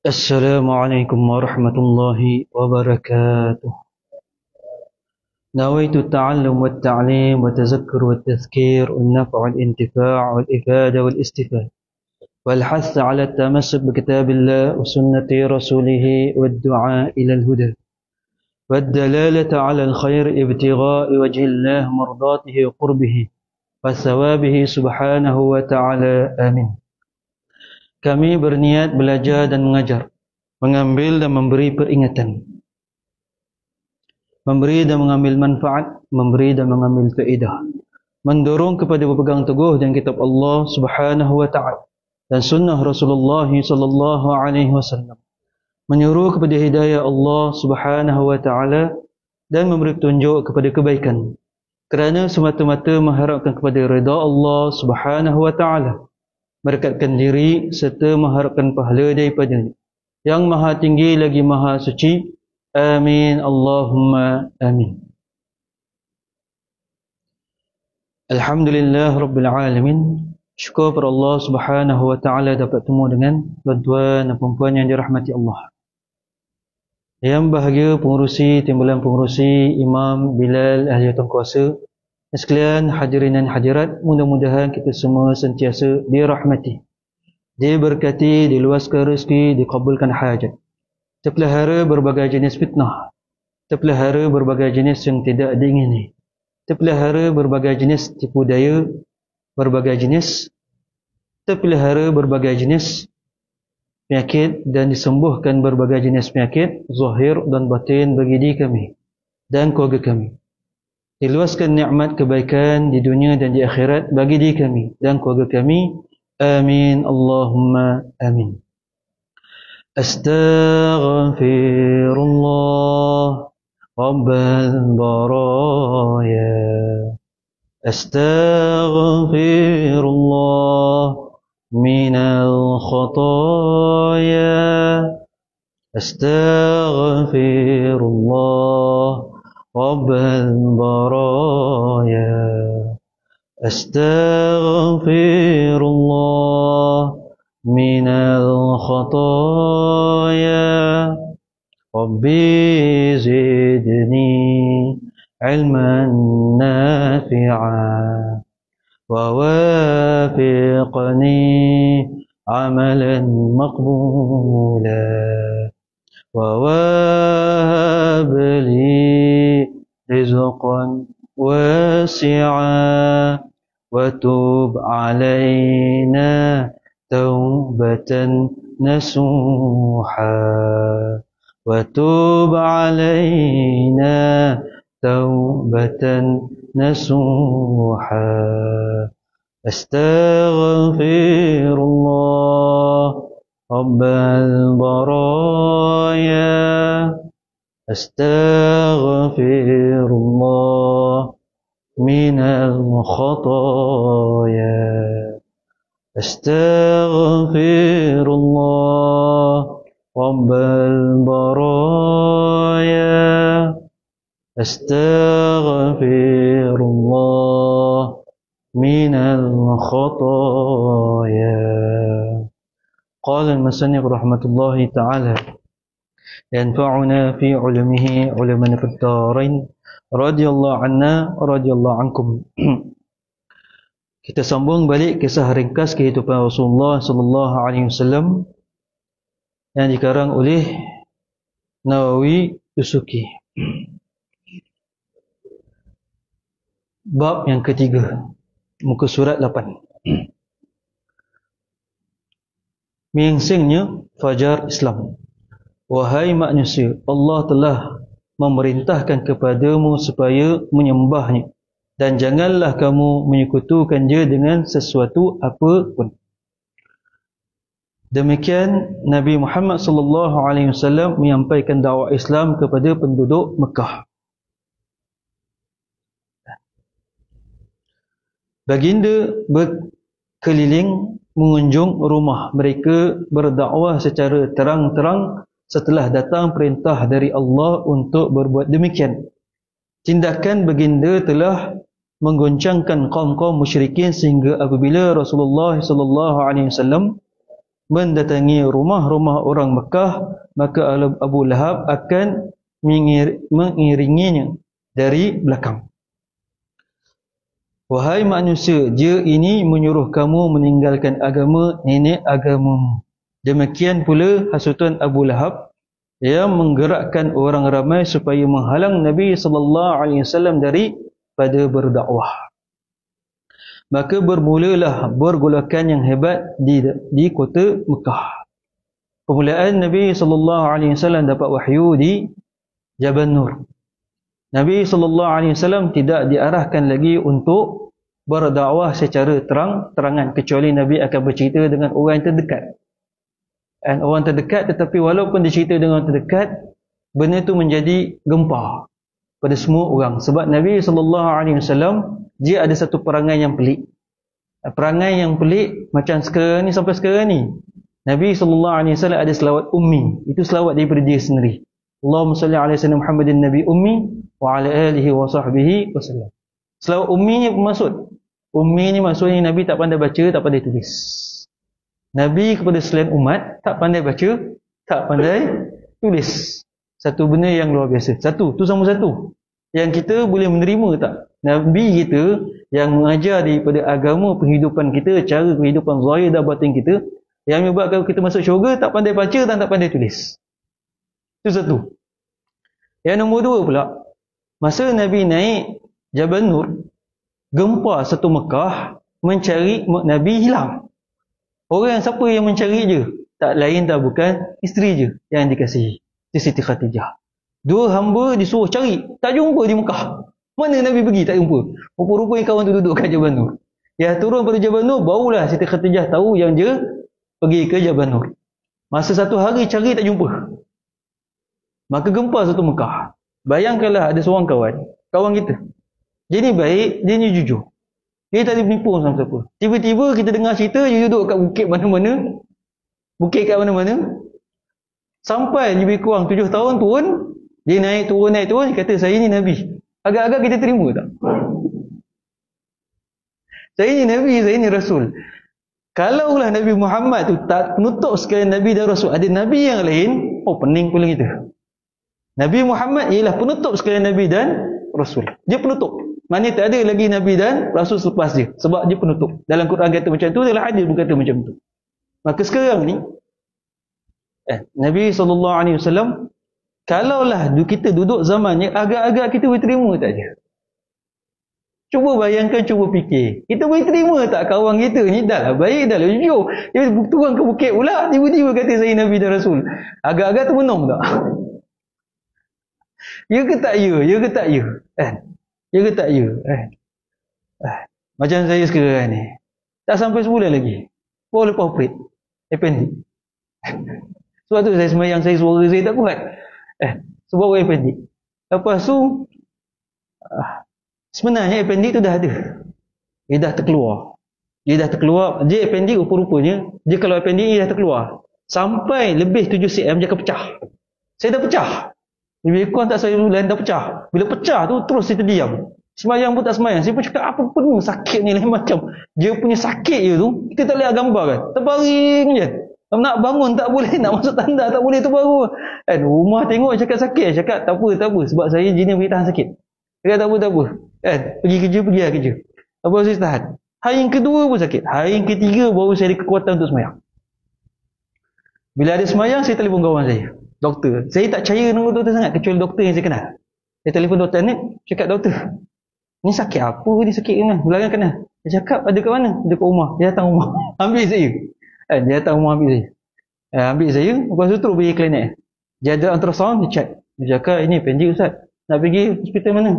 السلام عليكم ورحمة الله وبركاته. نويت التعلم والتعليم والتذكر والتذكير والنفع والانتفاع والإفادة والاستفادة والحث على التمسك بكتاب الله وسنة رسوله والدعاء إلى الهدى والدلالة على الخير ابتغاء وجه الله مرضاته وقربه وثوابه سبحانه وتعالى. آمين. Kami berniat belajar dan mengajar, mengambil dan memberi peringatan, memberi dan mengambil manfaat, memberi dan mengambil faedah, mendorong kepada berpegang teguh dengan kitab Allah Subhanahu wa taala dan sunnah Rasulullah sallallahu alaihi wasallam, menyuruh kepada hidayah Allah Subhanahu wa taala dan memberi petunjuk kepada kebaikan, kerana semata-mata mengharapkan kepada redha Allah Subhanahu wa taala, merekatkan diri serta mengharapkan pahala daripadanya yang maha tinggi lagi maha suci. Amin Allahumma amin. Alhamdulillah Rabbil Alamin. Syukur kepada Allah Subhanahu wa taala dapat bertemu dengan tuan-tuan dan puan-puan yang dirahmati Allah. Yang bahagia pengurusi, timbalan pengurusi, Imam Bilal ahli kuasa, sekalian hadirin dan hadirat, mudah-mudahan kita semua sentiasa dirahmati, diberkati, diluaskan rezeki, dikabulkan hajat, terpelihara berbagai jenis fitnah, terpelihara berbagai jenis yang tidak diingini, terpelihara berbagai jenis tipu daya, berbagai jenis, terpelihara berbagai jenis penyakit dan disembuhkan berbagai jenis penyakit zahir dan batin bagi diri kami dan keluarga kami. Diluaskan nikmat kebaikan di dunia dan di akhirat bagi diri kami dan keluarga kami. Amin Allahumma amin. Astaghfirullah Rabbal baraya. Astaghfirullah minal khataya. Astaghfirullah Rabbal baraya. Astaghfirullah minal khataya. Rabbi zidni ilman nafi'a wa wafiqni amalan maqbula wa wahab li rizqan wasi'a wa tub alaina taubatan nasuha wa tub alaina taubatan nasuha. Astaghfirullah Rabbal baraya. Astaghfirullah minal khataya. Astaghfirullah Rabbal baraya. Astaghfirullah minal khataya. Qala al-musannif rahmatullahi ta'ala yanfa'una fi ulumihi uluman fid darain radhiyallahu anna radhiyallahu ankum. Kita sambung balik kisah ringkas kehidupan Rasulullah sallallahu alaihi wasallam yang dikarang oleh Nawawi Usuki. Bab yang ketiga, muka surat 8. Menyingsingnya fajar Islam. Wahai manusia, Allah telah memerintahkan kepadamu supaya menyembahnya, dan janganlah kamu menyekutukan dia dengan sesuatu apapun. Demikian Nabi Muhammad sallallahu alaihi wasallam menyampaikan dakwah Islam kepada penduduk Mekah. Baginda berkeliling mengunjung rumah mereka, berdakwah secara terang-terang setelah datang perintah dari Allah untuk berbuat demikian. Tindakan baginda telah menggoncangkan kaum-kaum musyrikin sehingga apabila Rasulullah sallallahu alaihi wasallam mendatangi rumah-rumah orang Mekah, maka Abu Lahab akan mengiringinya dari belakang. Wahai manusia, dia ini menyuruh kamu meninggalkan agama nenek agamamu. Demikian pula hasutan Abu Lahab yang menggerakkan orang ramai supaya menghalang Nabi SAW daripada berdakwah. Maka bermulalah pergolakan yang hebat di kota Mekah. Permulaan Nabi SAW dapat wahyu di Jabal Nur. Nabi SAW tidak diarahkan lagi untuk berdakwah secara terang-terangan, kecuali Nabi akan bercerita dengan orang yang terdekat. Dan orang terdekat, tetapi walaupun dicerita dengan orang terdekat, benda itu menjadi gempar pada semua orang. Sebab Nabi SAW, dia ada satu perangai yang pelik. Perangai yang pelik macam sekarang ni, sampai sekarang ni, Nabi SAW ada selawat ummi. Itu selawat daripada dia sendiri. Allahumma salli ala sayyidina Muhammadin Nabi ummi wa ala alihi wa sahbihi wasallam. Selawat ummi ni apa maksud? Ummi ni maksudnya Nabi tak pandai baca, tak pandai tulis. Nabi kepada selain umat tak pandai baca, tak pandai tulis. Satu benda yang luar biasa. Satu, tu sama satu. Yang kita boleh menerima tak? Nabi kita yang mengajar daripada agama penghidupan kita, cara kehidupan zahir dan batin kita, yang menyebabkan kita masuk syurga, tak pandai baca dan tak pandai tulis. Itu satu. Yang nombor dua pula, masa Nabi naik Jabal Nur, gempa satu Mekah mencari Nabi hilang. Orang siapa yang mencari je? Tak lain tak bukan isteri je yang dikasihi, Siti Khadijah. Dua hamba disuruh cari, tak jumpa di Mekah. Mana Nabi pergi tak jumpa. Rupa-rupanya kawan tu duduk kat Jabal Nur. Yang turun pada Jabal Nur, barulah Siti Khadijah tahu yang dia pergi ke Jabal Nur. Masa satu hari cari tak jumpa. Maka gempa satu Mekah. Bayangkanlah ada seorang kawan kita. Dia ni baik, dia ni jujur. Dia tak ada penipu sama siapa. Tiba-tiba kita dengar cerita, dia duduk kat bukit mana-mana. Bukit kat mana-mana. Sampai lebih kurang 7 tahun turun. Dia naik turun, dia kata saya ni Nabi. Agak-agak kita terima tak? Saya ni Nabi, saya ni Rasul. Kalaulah Nabi Muhammad tu tak penutup sekalian Nabi dan Rasul, ada Nabi yang lain, oh pening pula kita. Nabi Muhammad ialah penutup sekalian Nabi dan Rasul. Dia penutup. Maknanya tak ada lagi Nabi dan Rasul selepas dia. Sebab dia penutup. Dalam Quran kata macam tu, dalam hadis pun kata macam tu. Maka sekarang ni, Nabi SAW, kalaulah kita duduk zamannya, agak-agak kita boleh terima tak je? Cuba bayangkan, cuba fikir. Kita boleh terima tak kawan kita ni? Dah lah baik, dah lah jujur. Dia turun ke bukit pula, tiba-tiba kata saya Nabi dan Rasul. Agak-agak termenung tak? Ya ke tak ya? Ya ke tak ya? Ya ke tak ya? Macam saya sekarang ni. Tak sampai sebulan lagi. Baru lepas operate. Appendix. Sebab tu saya semayang, saya suara saya tak kuat. Sebab appendix. Lepas tu, sebenarnya appendix tu dah ada. Dia dah terkeluar. Dia appendix rupa-rupanya, dia kalau appendix dia dah terkeluar. Sampai lebih 7 cm dia akan pecah. Saya dah pecah. Lebih kurang tak saya bulan dah pecah. Bila pecah tu terus saya terdiam. Semayang pun tak semayang. Saya pun cakap apa pun sakit ni lain macam. Dia punya sakit je tu kita tak boleh gambar kan. Terbaring je. Nak bangun tak boleh, nak masuk tanda tak boleh, terbaru. Rumah tengok cakap sakit. Cakap tak apa. Sebab saya jenis boleh tahan sakit. Cakap tak apa. Pergi kerja, kerja. Lepas saya tahan. Hari yang kedua pun sakit. Hari yang ketiga baru saya ada kekuatan untuk semayang. Bila ada semayang, saya telefon kawan saya. Doktor. Saya tak percaya dengan doktor sangat, kecuali doktor yang saya kenal. Saya telefon doktor ni, cakap doktor, ni sakit apa ni, sakit mana? Belakang kena. Dia cakap ada kat mana? Ada kat rumah. Dia datang rumah. Ambil saya. Dia datang rumah ambil saya. Ambil saya, lepas tu terus pergi klinik. Dia ada ultrasound, dia check. Dia cakap, ini pendek Ustaz. Nak pergi hospital mana?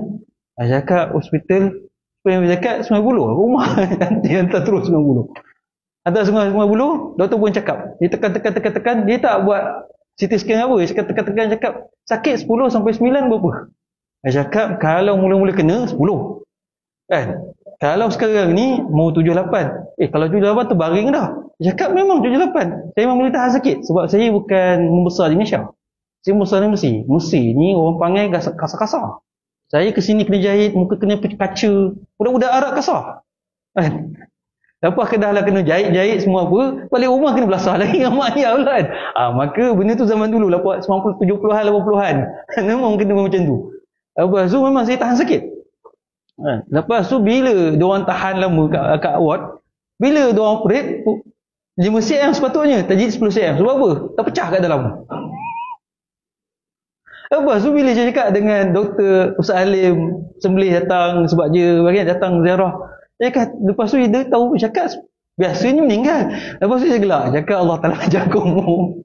Dia cakap, hospital. Dia cakap, Sungai Buloh. Rumah. Nanti hantar terus Sungai Buloh. Hantar Sungai Buloh, doktor pun cakap. Dia tekan. Dia tak buat CT scan apa. Dia cakap tekan, cakap sakit 10 sampai 9 berapa? Dia cakap kalau mula-mula kena 10. Kalau sekarang ni mau 78. Kalau 78 terbaring dah. Dia cakap memang 78. Saya memang boleh tahan sakit sebab saya bukan membesar di Malaysia. Saya membesar di Mesir. Mesir ni orang panggil kasar-kasar. Saya ke sini kena jahit, muka kena kaca. Budak-budak Arab kasar. Lepas dah lah kena jahit semua apa, balik rumah kena belasah lagi dengan mak ayah pula kan. Maka benda tu zaman dulu lah, 90, 70-an, 80-an. Memang kena macam tu. Lepas tu memang saya tahan sakit. Lepas tu bila diorang tahan lama kat ward, bila diorang operate, 5 cm sepatutnya, tak jadi 10 cm. Sebab apa? Tak pecah kat dalam. Lepas tu bila saya cakap dengan Doktor Ustaz Halim sembelih datang sebab dia bagian datang ziarah, dia kata, lepas tu dia tahu cakap biasanya meninggal. Lepas tu saya gelak, cakap Allah Ta'ala panjang umur.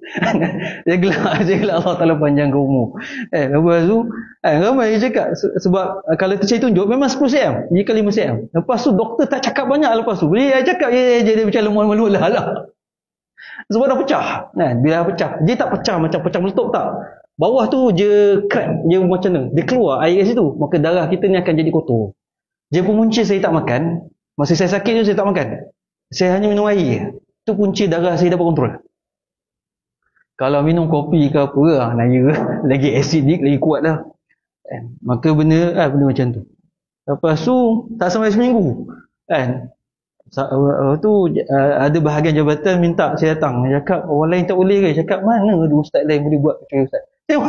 Saya gelak Allah Ta'ala panjang umur. Lepas tu ramai dia cakap sebab kalau saya tunjuk memang 10 cm, dia kali 5 cm. Lepas tu doktor tak cakap banyak. Lepas tu dia cakap dia macam lemah-lemah lah. Sebab dah pecah. Bila pecah, dia tak pecah macam pecah meletup tak. Bawah tu je crack, dia macam mana? Dia keluar air kat situ, maka darah kita ni akan jadi kotor. Dia pun punca saya tak makan. Masa saya sakit tu saya tak makan. Saya hanya minum air. Itu punca darah saya dapat kontrol. Kalau minum kopi ke apa, naya lagi asidik, lagi kuat lah. Maka benda macam tu. Lepas tu tak sampai seminggu kan. Ada bahagian jabatan minta saya datang. Dia cakap orang lain tak boleh ke? Cakap mana ada ustaz lain boleh buat macam ustaz. Saya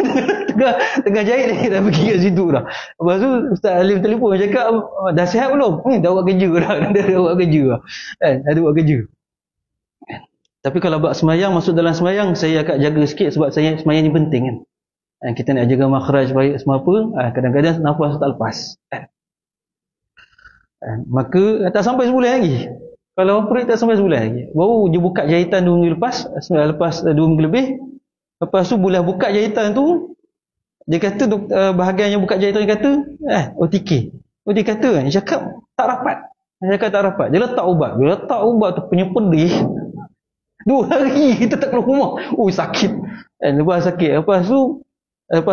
tengah jahit lagi dah pergi kat situ dah. Lepas tu Ustaz Halim telefon cakap dah sihat belum? Ni dah buat kerja dah. Dah buat kerja dah. Ada buat kerja. Tapi kalau buat semayang, masuk dalam semayang, saya akan jaga sikit sebab saya semayang ni penting kan. Kita nak jaga makhraj baik semua apa. Kadang-kadang nafas tak lepas. Maka tak sampai sebulan lagi. Kalau operate tak sampai sebulan lagi. Baru je buka jahitan 2 minggu lepas 2 minggu lebih. Lepas tu boleh buka jahitan tu, dia kata bahagian yang buka jahitan dia kata OTK. Dia kata kan, dia cakap tak rapat. Dia cakap tak rapat. Dia letak ubat tu punya pedih. 2 hari kita tak keluar rumah. Sakit. Lepas sakit. Lepas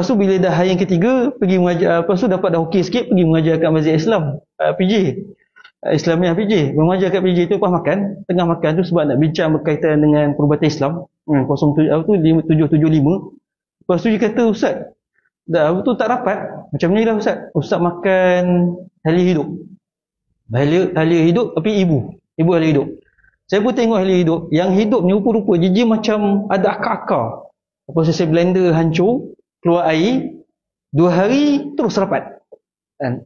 tu bila dah hari yang ketiga pergi mengajar, lepas tu dapat dah okey sikit, pergi mengajar kat Masjid Islam PJ. Islamiah PJ. Mengajar kat PJ tu lepas makan, tengah makan tu sebab nak bincang berkaitan dengan perubatan Islam. 0775. Lepas tu dia kata, Ustaz, dah tu tak rapat. Macam ni lah Ustaz. Ustaz makan halia hidup. Halia hidup tapi ibu halia hidup. Saya pun tengok halia hidup. Yang hidup ni rupa-rupa dia macam ada akar-akar. Lepas tu saya blender hancur, keluar air, 2 hari terus rapat.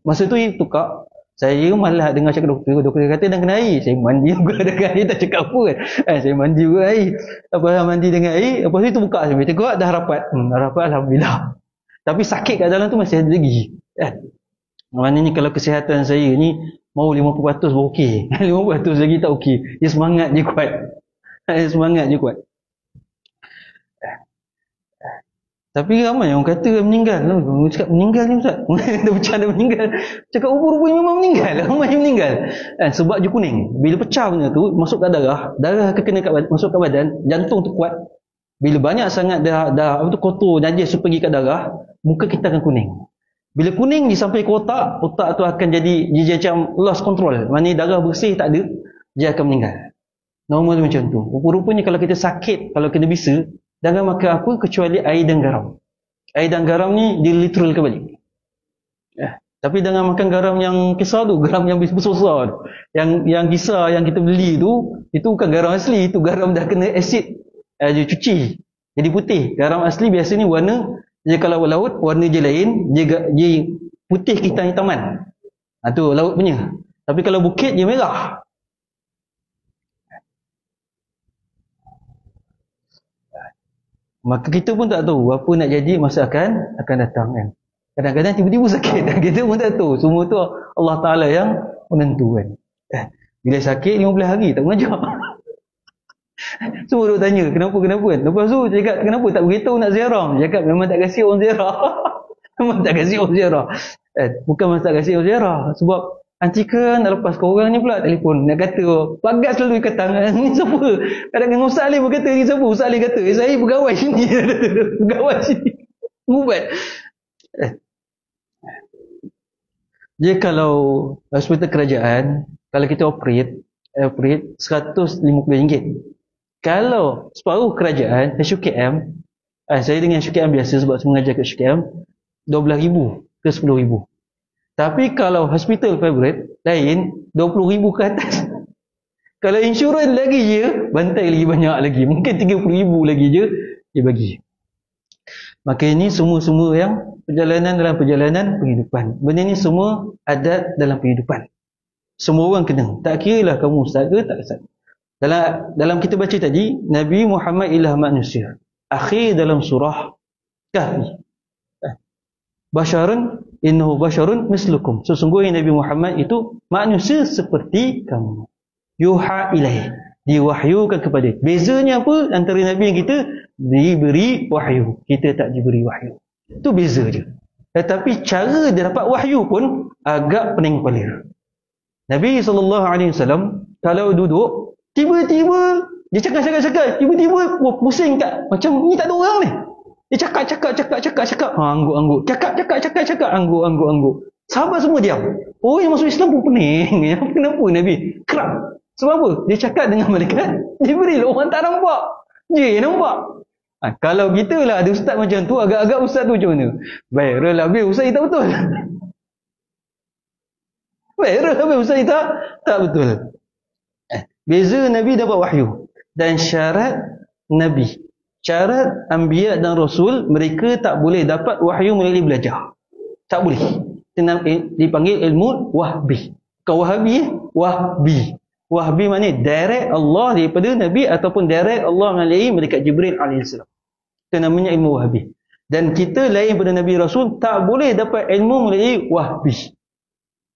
Masa tu tukar. Saya malah dengar cakap doktor kata dah kena air. Saya mandi juga dengan air, tak cakap apa kan. Saya mandi juga air. Lepas mandi dengan air, lepas tu buka saya tengok dah rapat. Rapat Alhamdulillah. Tapi sakit kat dalam tu masih ada lagi. Maknanya kalau kesihatan saya ni mau 50% baru okey. 50% lagi tak okey. Dia semangat je kuat. Tapi ramai orang kata meninggal. Orang cakap meninggal ni Ustaz. Dah pecah dah meninggal. Cakap rupa-rupanya memang meninggal. Ramai yang meninggal. Sebab dia kuning. Bila pecah punya tu, masuk ke darah akan kena masuk ke badan, jantung tu kuat. Bila banyak sangat dah kotor, najis tu pergi ke darah, muka kita akan kuning. Bila kuning dia sampai ke otak tu akan jadi dia macam lost control. Maknanya darah bersih tak ada, dia akan meninggal. Normal macam tu. Rupa-rupanya kalau kita sakit, kalau kena bisa, jangan makan apa kecuali air dan garam. Air dan garam ni dia literal ke balik. Tapi jangan makan garam yang kisar tu, garam yang besar-besar tu. Yang kisar yang kita beli tu, itu bukan garam asli, itu garam dah kena asid dia cuci. Jadi putih. Garam asli biasanya warna, dia kalau laut warna je lain, dia putih hitam-hitaman. Tu laut punya. Tapi kalau bukit dia merah. Maka kita pun tak tahu apa nak jadi masa akan datang kan. Kadang-kadang tiba-tiba sakit. Kita pun tak tahu. Semua tu Allah Ta'ala yang menentukan. Bila sakit 15 hari tak mengajar. Semua duk tanya kenapa kan. Lepas tu cakap kenapa tak beritahu nak ziarah. Cakap memang tak kasi orang ziarah. Memang tak kasi orang ziarah. Bukan masa tak kasi orang ziarah. Sebab Antika nak lepas korang ni pula telefon. Nak kata, bagat selalu ikat tangan. Ni siapa? Kadang-kadang Ustaz Ali berkata, ni siapa? Ustaz Ali kata, saya pegawai sini. Pegawai sini. Ubat. Dia kalau hospital kerajaan, kalau kita operate RM150. Kalau separuh kerajaan, SUKM, saya dengan SUKM biasa sebab saya mengajar kat SUKM, RM12,000 ke RM10,000. Tapi kalau hospital private lain, RM20,000 ke atas. Kalau insurans lagi je, bantai lagi banyak lagi. Mungkin 30,000 lagi je dia bagi. Maka ini semua yang perjalanan dalam perjalanan penghidupan. Benda ni semua adat dalam penghidupan. Semua orang kena. Tak kira lah kamu ustaz ke tak ustaz. Dalam kita baca tadi, Nabi Muhammad ialah manusia. Akhir dalam surah Kahfi. Basharun innahu basharun mislukum. Sesungguhnya Nabi Muhammad itu manusia seperti kamu. Yuha ilaih. Diwahyukan kepada. Bezanya apa antara Nabi yang kita? Diberi wahyu. Kita tak diberi wahyu. Itu beza je. Tetapi cara dia dapat wahyu pun agak pening kepala. Nabi SAW kalau duduk, tiba-tiba dia cakap, tiba-tiba pusing kat, macam ni tak ada orang ni. Dia cakap. Angguk-angguk. Cakap, angguk-angguk. Sahabat semua diam. Oh, yang masuk Islam pun pening. Kenapa Nabi? Kerap. Sebab apa? Dia cakap dengan malaikat Jibril. Orang tak nampak. Je nampak. Kalau kita lah ada ustaz macam tu, agak-agak ustaz tu macam mana? Viral habis ustaz ni tak betul. Viral habis ustaz ni tak betul. Beza Nabi dapat wahyu. Dan syarat Nabi, syarat Anbiya dan Rasul, mereka tak boleh dapat wahyu melalui belajar. Tak boleh. Dipanggil ilmu wahbi. Bukan wahabi, wahbi. Wahbi maknanya direct Allah daripada Nabi ataupun direct Allah melalui malaikat Jibril AS. Itu namanya ilmu wahbi. Dan kita lain pada Nabi Rasul tak boleh dapat ilmu melalui wahbi.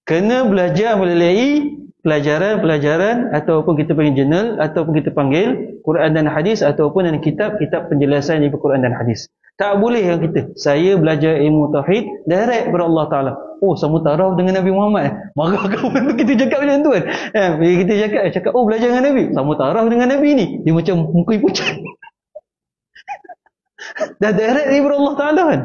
Kena belajar melalui pelajaran-pelajaran ataupun kita panggil jurnal ataupun kita panggil Quran dan hadis ataupun dalam kitab-kitab penjelasan daripada Quran dan hadis. Tak boleh yang kita, saya belajar ilmu tauhid direct kepada Allah Ta'ala. Oh, sama taraf dengan Nabi Muhammad. Marah kawan kita cakap macam tu kan. Bila kita cakap, oh belajar dengan Nabi. Sama taraf dengan Nabi ni. Dia macam muka pucat. Dah direct daripada Allah Ta'ala kan.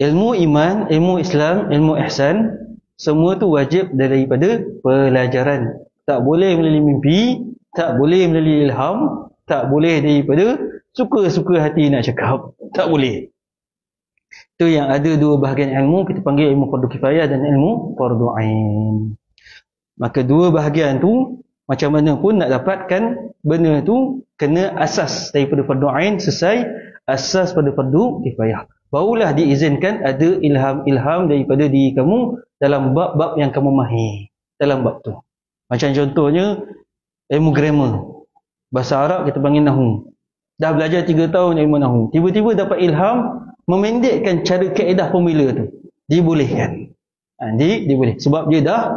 Ilmu iman, ilmu Islam, ilmu ihsan, semua tu wajib daripada pelajaran. Tak boleh melalui mimpi, tak boleh melalui ilham, tak boleh daripada suka-suka hati nak cakap. Tak boleh. Itu yang ada dua bahagian ilmu, kita panggil ilmu fardu kifayah dan ilmu fardu ain. Maka dua bahagian tu, macam mana pun nak dapatkan benda tu, kena asas daripada fardu ain selesai, asas pada fardu kifayah. Barulah diizinkan ada ilham-ilham daripada diri kamu dalam bab-bab yang kamu mahir. Dalam bab tu. Macam contohnya, ilmu grammar. Bahasa Arab kita panggil nahu. Dah belajar 3 tahun ilmu nahu. Tiba-tiba dapat ilham, memendekkan cara kaedah pemila tu. Dibolehkan. Diboleh. Sebab dia dah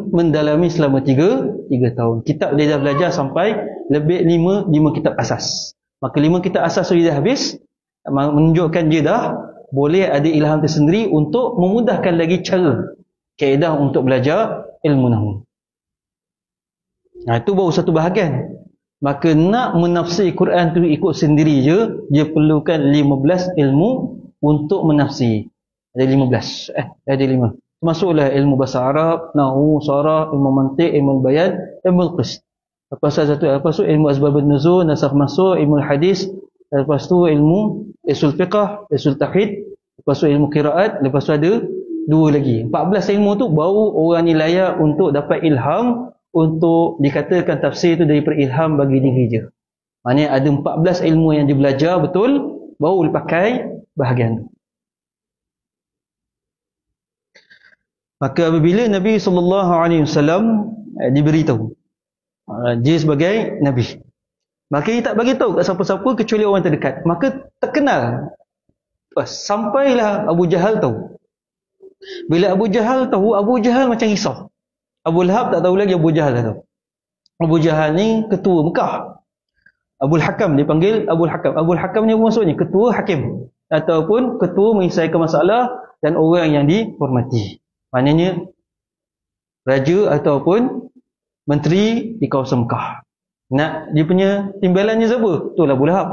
mendalami selama 3 tahun. Kitab dia dah belajar sampai lebih 5 kitab asas. Maka 5 kitab asas tu dia dah habis. Menunjukkan dia dah boleh ada ilham tersendiri untuk memudahkan lagi cara kaedah untuk belajar ilmu nahu. Itu baru satu bahagian. Maka nak menafsir Quran tu ikut sendiri je, dia perlukan 15 ilmu untuk menafsir. Ada 15. Ada 5. Termasuklah ilmu bahasa Arab, nahu, sarah, ilmu mantiq, ilmu bayan, ilmu qist. Lepas tu ilmu asbabun nuzul, nasakh mansukh, ilmu hadis. Lepas tu ilmu usul fiqh, usul tauhid, lepas tu ilmu qiraat, lepas tu ada 2 lagi. 14 ilmu tu baru orang ni layak untuk dapat ilham, untuk dikatakan tafsir tu daripada ilham bagi diri je. Maknanya ada 14 ilmu yang dia belajar betul, baru dipakai bahagian tu. Maka apabila Nabi SAW diberitahu dia sebagai Nabi, maka dia tak bagi tahu kat siapa-siapa kecuali orang terdekat. Maka terkenal. Sampailah Abu Jahal tahu. Bila Abu Jahal tahu, Abu Jahal macam risau. Abu Lahab tak tahu lagi, Abu Jahal dah tahu. Abu Jahal ni ketua Mekah. Abul Hakam dipanggil Abul Hakam. Abul Hakam ni apa maksudnya? Ketua hakim. Ataupun ketua menyelesaikan masalah dan orang yang dihormati. Maknanya raja ataupun menteri di kawasan Mekah. Nak dia punya timbalannya siapa? Itulah Abu Lahab.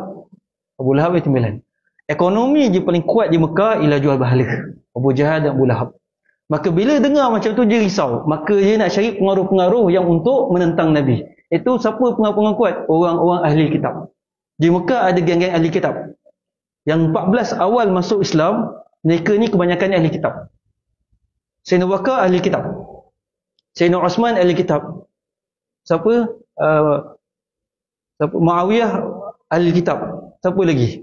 Abu Lahab dia timbalan. Ekonomi dia paling kuat di Mekah ialah jual bahala. Abu Jahal dan Abu Lahab. Maka bila dengar macam tu dia risau. Maka dia nak cari pengaruh-pengaruh yang untuk menentang Nabi. Itu siapa pengaruh-pengaruh kuat? Orang-orang ahli kitab. Di Mekah ada geng-geng ahli kitab. Yang 14 awal masuk Islam, mereka ni kebanyakan ahli kitab. Sayyidina Bakar ahli kitab. Sayyidina Osman ahli kitab. Siapa? Muawiyah ahli kitab. Siapa lagi?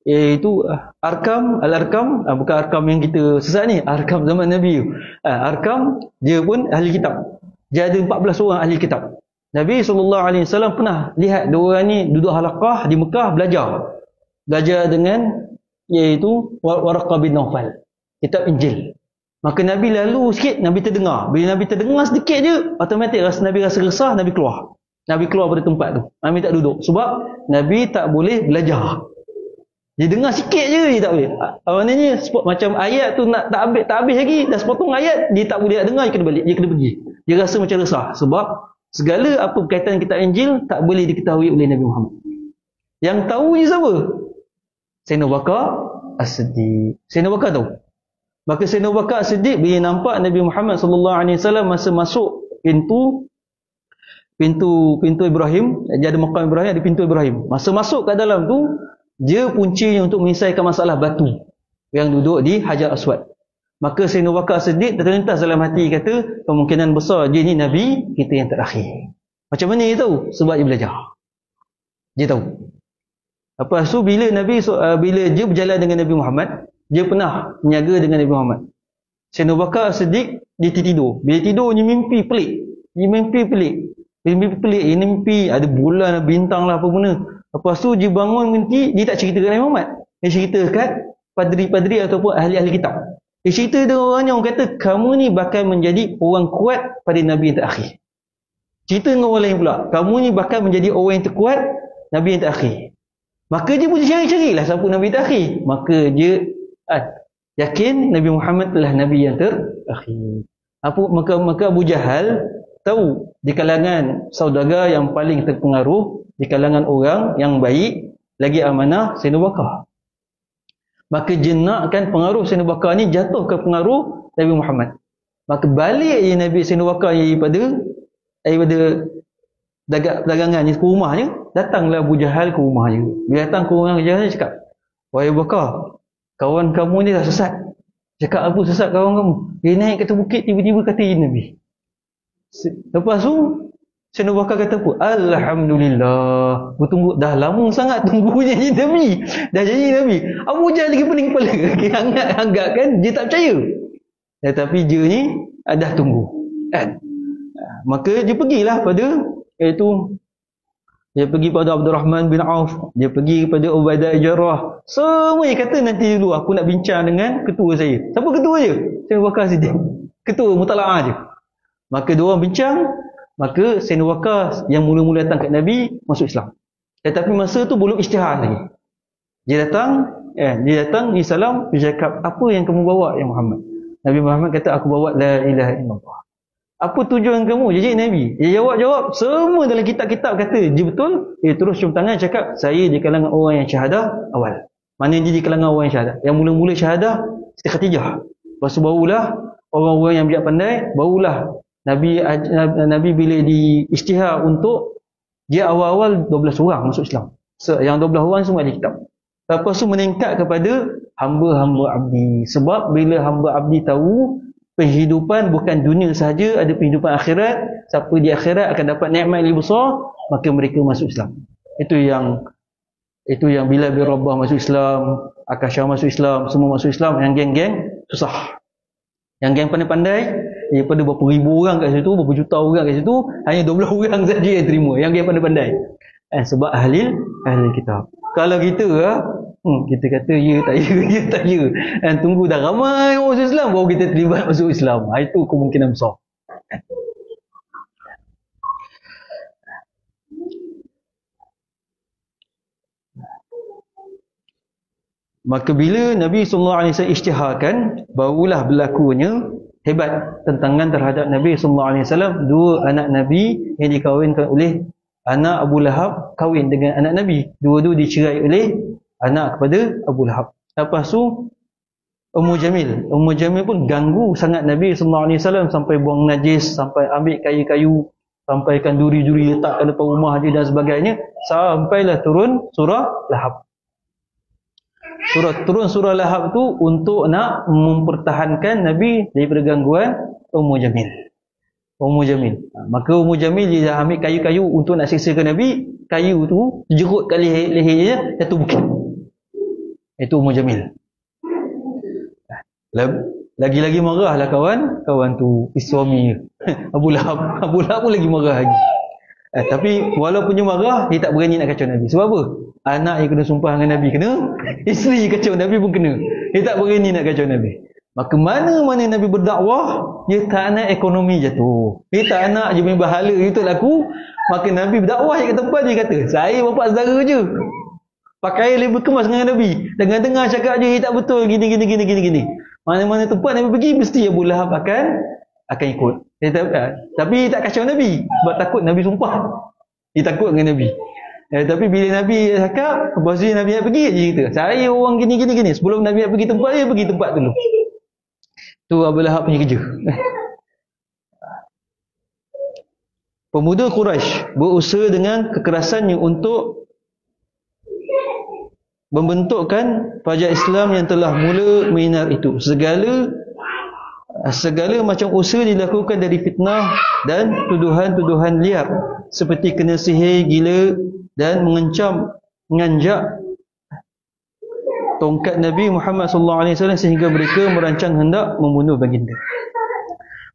Iaitu Al-Arkam, bukan Arkam yang kita sesat ni, Arkam zaman Nabi. Arkam dia pun ahli kitab. Dia ada 14 orang ahli kitab. Nabi SAW pernah lihat dua orang ni duduk halaqah di Mekah belajar dengan iaitu Waraqah bin Nawfal, kitab Injil. Maka Nabi lalu sikit, Nabi terdengar. Bila Nabi terdengar sedikit je, automatik Nabi rasa resah, Nabi keluar pada tempat tu. Nabi tak duduk sebab Nabi tak boleh belajar. Dia dengar sikit je dia tak boleh. Maknanya macam ayat tu nak tak habis lagi, dah sepotong ayat dia tak boleh nak dengar, dia kena balik, dia kena pergi. Dia rasa macam resah sebab segala apa berkaitan kitab Injil tak boleh diketahui oleh Nabi Muhammad. Yang tahu je siapa? Sayyidina Abu Bakar As-Siddiq. Sayyidina Abu Bakar tahu. Maka Sayyidina Abu Bakar As-Siddiq bila nampak Nabi Muhammad SAW masa masuk pintu Ibrahim, dia ada makam Ibrahim, ada pintu Ibrahim. Masa masuk ke dalam tu, dia puncinya untuk menyelesaikan masalah batu yang duduk di Hajar Aswad. Maka Sayyidina Abu Bakar As-Siddiq terlintas dalam hati, kata kemungkinan besar dia ni Nabi kita yang terakhir. Macam mana dia tahu? Sebab dia belajar. Dia tahu. Lepas tu bila dia berjalan dengan Nabi Muhammad, dia pernah menjaga dengan Nabi Muhammad. Sayyidina Abu Bakar As-Siddiq dia tertidur. Bila tidur dia mimpi pelik. Dia mimpi ada bulan, ada bintang lah apa benda. Lepas tu dia bangun mimpi, dia tak cerita kat Nabi Muhammad. Dia cerita kat padri-padri ataupun ahli-ahli kitab. Dia cerita dengan orangnya, orang kata kamu ni bakal menjadi orang kuat pada Nabi yang terakhir. Cerita dengan orang lain pula, kamu ni bakal menjadi orang yang terkuat Nabi yang terakhir. Maka dia pun cari-carilah siapa Nabi terakhir. Maka dia yakin Nabi Muhammad telah Nabi yang terakhir. Maka Abu Jahal tahu di kalangan saudagar yang paling terpengaruh, di kalangan orang yang baik lagi amanah Sayyidina Abu Bakar. Maka jenakkan pengaruh Sayyidina Abu Bakar ni jatuh ke pengaruh Nabi Muhammad. Maka balik Nabi Sayyidina Abu Bakar daripada dagangannya ke rumahnya, datanglah Abu Jahal ke rumahnya. Bila datang ke rumah Abu Jahal, dia cakap, wahai Abu Bakar, kawan kamu ni dah sesat. Cakap apa sesat kawan kamu? Dia naik ke atas bukit, tiba-tiba kata Nabi. Lepas tu Sayyidina Abu Bakar kata apa? Alhamdulillah. Tunggu dah lama sangat tunggu janji Nabi. Dah janji Nabi. Abu Jahal lagi pening kepala. Anggap kan dia tak percaya. Tetapi dia ni dah tunggu. Kan? Maka dia pergilah dia pergi pada Abdul Rahman bin Auf, dia pergi kepada Ubaidah Jarrah. Semua dia kata nanti dulu aku nak bincang dengan ketua saya. Siapa ketua je? Sayyidina Abu Bakar Siddiq. Ketua mutalaah je. Maka dua orang bincang, maka Sayyidina Abu Bakar yang mula-mula datang kat Nabi masuk Islam. Tetapi masa tu belum isytihar lagi. Dia datang ni salam, dia cakap, apa yang kamu bawa ya Muhammad? Nabi Muhammad kata, aku bawa la ilaha illallah. Apa tujuan kamu? Jadi Nabi, dia jawab semua dalam kitab-kitab kata, dia betul. Dia terus cium tangan cakap, saya di kalangan orang yang syahadah awal. Mana dia di kalangan orang yang syahadah? Yang mula-mula syahadah Siti Khadijah. Lepas tu barulah orang-orang yang bijak pandai, barulah Nabi bila di isytihar untuk dia awal-awal 12 orang masuk Islam. Yang 12 orang semua ada kitab. Lepas tu meningkat kepada hamba-hamba abdi. Sebab bila hamba abdi tahu penghidupan bukan dunia sahaja, ada penghidupan akhirat. Siapa di akhirat akan dapat nikmat yang lebih besar, maka mereka masuk Islam. Itu yang bila Rabah masuk Islam, Akashah masuk Islam, semua masuk Islam. Yang geng-geng susah. Yang geng pandai-pandai, daripada berapa ribu orang kat situ, berapa juta orang kat situ, hanya 12 orang saja yang terima. Yang geng pandai-pandai. Sebab ahli kitab. Kalau kita kita kata ya tak ya. Tunggu dah ramai orang masuk Islam baru kita terlibat masuk Islam. Itu kemungkinan besar. Maka bila Nabi SAW isytiharkan, barulah berlakunya hebat tentangan terhadap Nabi SAW. Dua anak Nabi yang dikahwinkan oleh anak Abu Lahab kahwin dengan anak Nabi. Dua-dua dicerai oleh anak kepada Abu Lahab. Lepas tu Ummu Jamil pun ganggu sangat Nabi SAW sampai buang najis, sampai ambil kayu-kayu, sampaikan duri-duri letakkan depan rumah dia dan sebagainya, sampailah turun surah Lahab. Surah Lahab tu untuk nak mempertahankan Nabi daripada gangguan Ummu Jamil. Ummu Jamil. Maka Ummu Jamil dia dah ambil kayu-kayu untuk nak siksakan Nabi. Kayu tu jerut kat leher-lehernya, jatuh bukit. Itu Ummu Jamil. Lagi-lagi marahlah kawan tu, suami Abu Lahab. Abu Lahab pun lagi marah lagi. Tapi walaupun dia marah, dia tak berani nak kacau Nabi. Sebab apa? Anak yang kena sumpah dengan Nabi kena, isteri kacau Nabi pun kena. Dia tak berani nak kacau Nabi. Maka mana-mana Nabi berdakwah, dia tak nak ekonomi jatuh. Dia tak nak je punya bahala itu laku. Maka Nabi berdakwah je kat tempat dia kata, saya bapa saudara je. Pakai lebih kemas dengan Nabi. Dengar-dengar cakap je, tak betul, gini. Mana-mana tempat Nabi pergi, mesti Abu Lahab akan ikut. Tapi tak kacau Nabi. Sebab takut Nabi sumpah. Dia takut dengan Nabi. Tapi bila Nabi cakap, lepas tu Nabi nak pergi, dia kata, saya orang gini. Sebelum Nabi nak pergi tempat dia, pergi tempat dulu. Tu Abu Lahab punya kerja. Pemuda Quraisy berusaha dengan kekerasannya untuk membentukkan pajak Islam yang telah mula minar itu. Segala macam usaha dilakukan dari fitnah dan tuduhan-tuduhan liar seperti kena sihir, gila dan menganjak tongkat Nabi Muhammad SAW sehingga mereka merancang hendak membunuh baginda.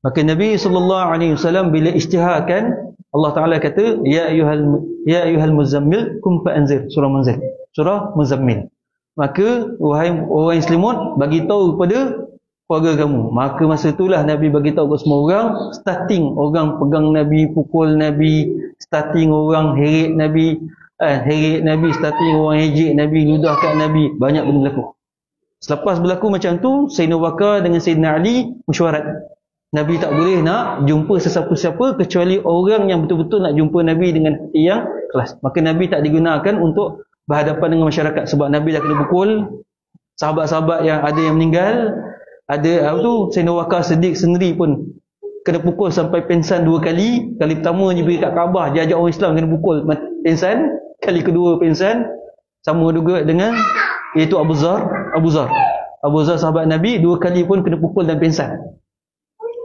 Maka Nabi SAW bila isytiharkan, Allah Ta'ala kata, Ya ayyuhal muzammil kum fa'anzir. Surah Muzammil. Maka wahai orang Islamut, bagi tahu kepada keluarga kamu. Maka masa itulah Nabi bagi tahu kepada semua orang, starting orang pegang Nabi, pukul Nabi, starting orang heret Nabi, starting orang ejek Nabi, ludah kat Nabi, banyak benda berlaku. Selepas berlaku macam tu, Sayyidina Abu Bakar dengan Sayyidina Ali mesyuarat. Nabi tak boleh nak jumpa sesiapa-siapa kecuali orang yang betul-betul nak jumpa Nabi dengan hati yang ikhlas. Maka Nabi tak digunakan untuk berhadapan dengan masyarakat sebab Nabi dah kena pukul, sahabat-sahabat yang ada yang meninggal, ada Sayyidina Abu Bakar Siddiq sendiri pun kena pukul sampai pingsan 2 kali. Kali pertama dia pergi kat Kaabah, dia ajak orang Islam kena pukul, pingsan. Kali kedua pingsan. Sama juga dengan iaitu Abu Zar sahabat Nabi, 2 kali pun kena pukul dan pingsan.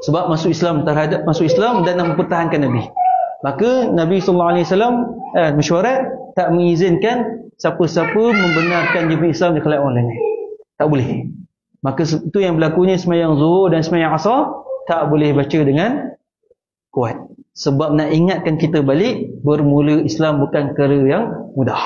Sebab masuk Islam dan nak mempertahankan Nabi. Maka Nabi SAW mesyuarat tak mengizinkan siapa-siapa membenarkan dia Islam di khilaf orang lain. Tak boleh. Maka itu yang berlakunya sembahyang Zuhur dan sembahyang Asar tak boleh baca dengan kuat. Sebab nak ingatkan kita balik, bermula Islam bukan perkara yang mudah.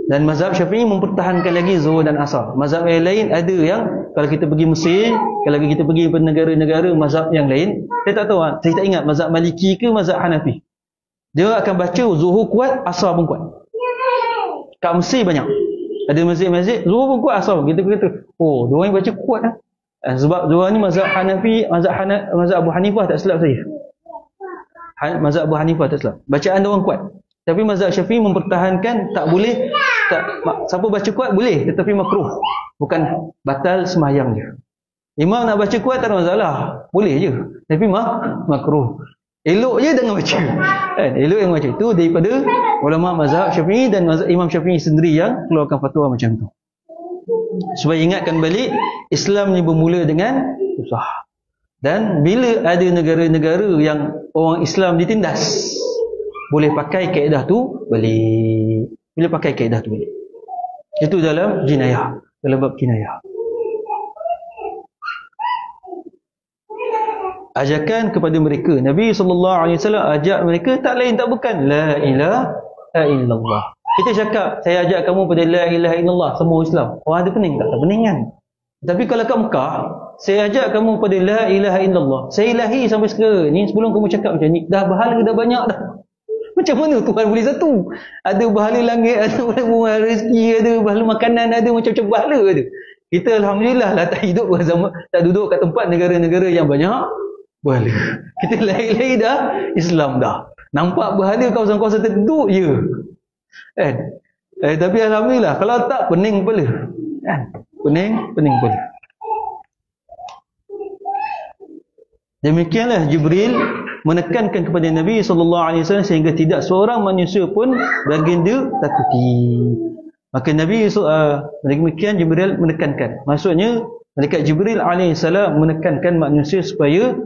Dan mazhab Syafi'i mempertahankan lagi Zuhur dan Asar. Mazhab yang lain ada yang kalau kita pergi Mesir, kalau kita pergi ke negara-negara mazhab yang lain, saya tak tahu, saya tak ingat mazhab Maliki ke mazhab Hanafi. Dia akan baca Zuhur kuat, Asar pun kuat. Kat Mesir banyak. Ada masjid-masjid Zuhur pun kuat, Asar pun. Kita kata, oh, diorang yang baca kuat lah. Sebab diorang ni mazhab Hanafi, mazhab Abu Hanifah tak silap saya. Mazhab Abu Hanifah tak silap. Bacaan diorang kuat. Tapi mazhab Syafi'i mempertahankan tak boleh, siapa baca kuat boleh, tetapi makruh. Bukan batal sembahyang je. Imam nak baca kuat tak ada masalah, boleh je. Tapi makruh. Elok je jangan baca. Elok yang baca. Itu daripada ulama mazhab Syafi'i dan mazhab Imam Syafi'i sendiri yang keluarkan fatwa macam tu. Supaya ingatkan balik, Islam ni bermula dengan usaha. Dan bila ada negara-negara yang orang Islam ditindas, boleh pakai kaedah tu balik. Boleh pakai kaedah tu balik. Itu dalam jinayah, dalam bab jinayah. Ajakan kepada mereka, Nabi SAW ajak mereka tak lain tak bukan la ilaha illallah. Kita cakap, saya ajak kamu pada la ilaha illallah, semua Islam. Orang ada pening tak? Tak pening kan? Tapi kalau kat Mekah, saya ajak kamu pada la ilaha illallah. Saya ilahi sampai sekarang ni, sebelum kamu cakap macam ni, dah bahala dah banyak dah. Macam mana Tuhan boleh satu? Ada bahala langit, ada bahala rezeki, ada bahala makanan, ada macam-macam bahala ada. Kita Alhamdulillah lah tak hidup tak duduk kat tempat negara-negara yang banyak bahala. Kita lahir-lahir dah Islam dah. Nampak bahala kawasan-kawasan tertentu, ya. Tapi Alhamdulillah, kalau tak pening kepala. Pening kepala. Demikianlah Jibril menekankan kepada Nabi SAW sehingga tidak seorang manusia pun baginda takuti. Maka Nabi demikian Jibril menekankan. Maksudnya malaikat Jibril AS menekankan manusia supaya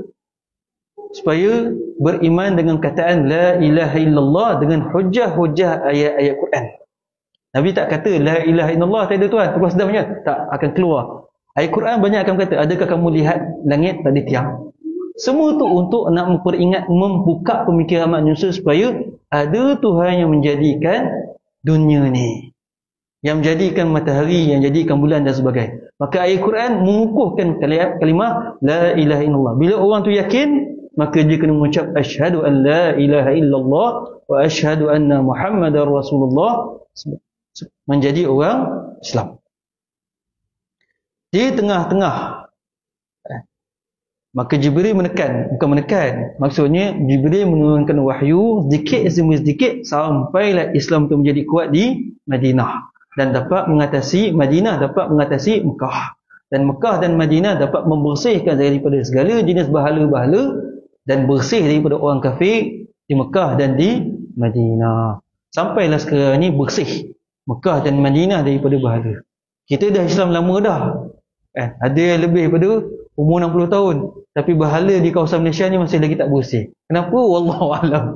supaya beriman dengan kataan la ilaha illallah dengan hujah-hujah ayat-ayat Quran. Nabi tak kata la ilaha illallah tiada Tuhan, terus sedapnya tak akan keluar. Ayat Quran banyak akan kata, adakah kamu lihat langit tak ada tiang? Semua tu untuk nak memperingat, membuka pemikiran manusia supaya ada Tuhan yang menjadikan dunia ni, yang menjadikan matahari, yang menjadikan bulan dan sebagainya. Maka ayat Quran mengukuhkan kalimah la ilaha illallah. Bila orang tu yakin, maka dia kena mengucap asyhadu an la ilaha illallah wa asyhadu anna Muhammadar Rasulullah, menjadi orang Islam. Di tengah-tengah, maka Jibril bukan menekan, maksudnya Jibril menurunkan wahyu sedikit demi sedikit sampailah Islam itu menjadi kuat di Madinah dan dapat mengatasi Madinah, dapat mengatasi Mekah, dan Mekah dan Madinah dapat membersihkan daripada segala jenis bahala-bahala dan bersih daripada orang kafir di Mekah dan di Madinah. Sampailah sekarang ni bersih Mekah dan Madinah daripada bahala. Kita dah Islam lama dah, ada yang lebih daripada umur 60 tahun, tapi bahala di kawasan Malaysia ni masih lagi tak bersih. Kenapa? Wallahualam.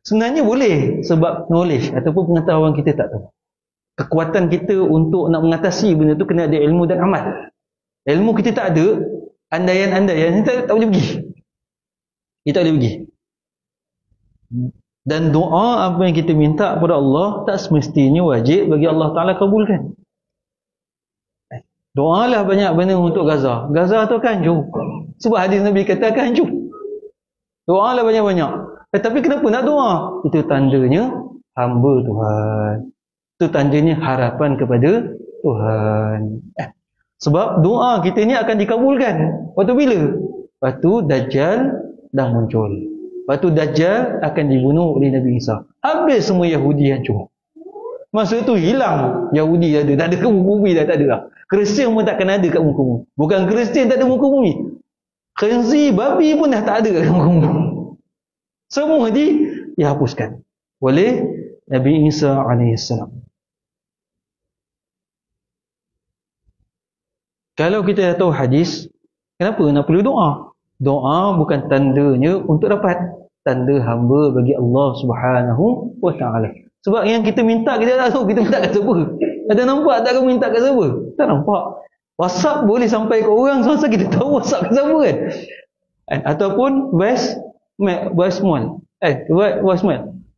Sebenarnya boleh, sebab knowledge ataupun pengetahuan kita tak tahu. Kekuatan kita untuk nak mengatasi benda tu kena ada ilmu dan amal. Ilmu kita tak ada, andaian-andaian kita tak boleh pergi. Kita tak boleh pergi. Dan doa apa yang kita minta kepada Allah tak semestinya wajib bagi Allah Ta'ala kabulkan. Doalah banyak benda untuk Gaza. Gaza tu akan hancur. Sebab hadis Nabi kata akan hancur. Doalah banyak-banyak. Tetapi kenapa nak doa? Itu tandanya hamba Tuhan. Itu tandanya harapan kepada Tuhan. Sebab doa kita ni akan dikabulkan. Waktu bila? Waktu Dajjal dah muncul. Waktu Dajjal akan dibunuh oleh Nabi Isa. Habis semua Yahudi hancur. Masa tu hilang Yahudi ada. Tak ada ke muka bumi dah, tak ada lah. Kristian pun takkan ada kat muka bumi. Bukan Kristian tak ada muka bumi. Khinzir, babi pun dah tak ada kat muka bumi. Semua dihapuskan oleh Nabi Isa AS. Kalau kita dah tahu hadis, kenapa nak perlu doa? Doa bukan tandanya untuk dapat. Tanda hamba bagi Allah Subhanahu wa Ta'ala. Sebab yang kita minta, kita tak tahu kita minta kat siapa. Ada nampak tak kamu minta kat siapa? Tak nampak. WhatsApp boleh sampai ke orang, semasa kita tahu WhatsApp kat siapa kan? Ataupun voicemail.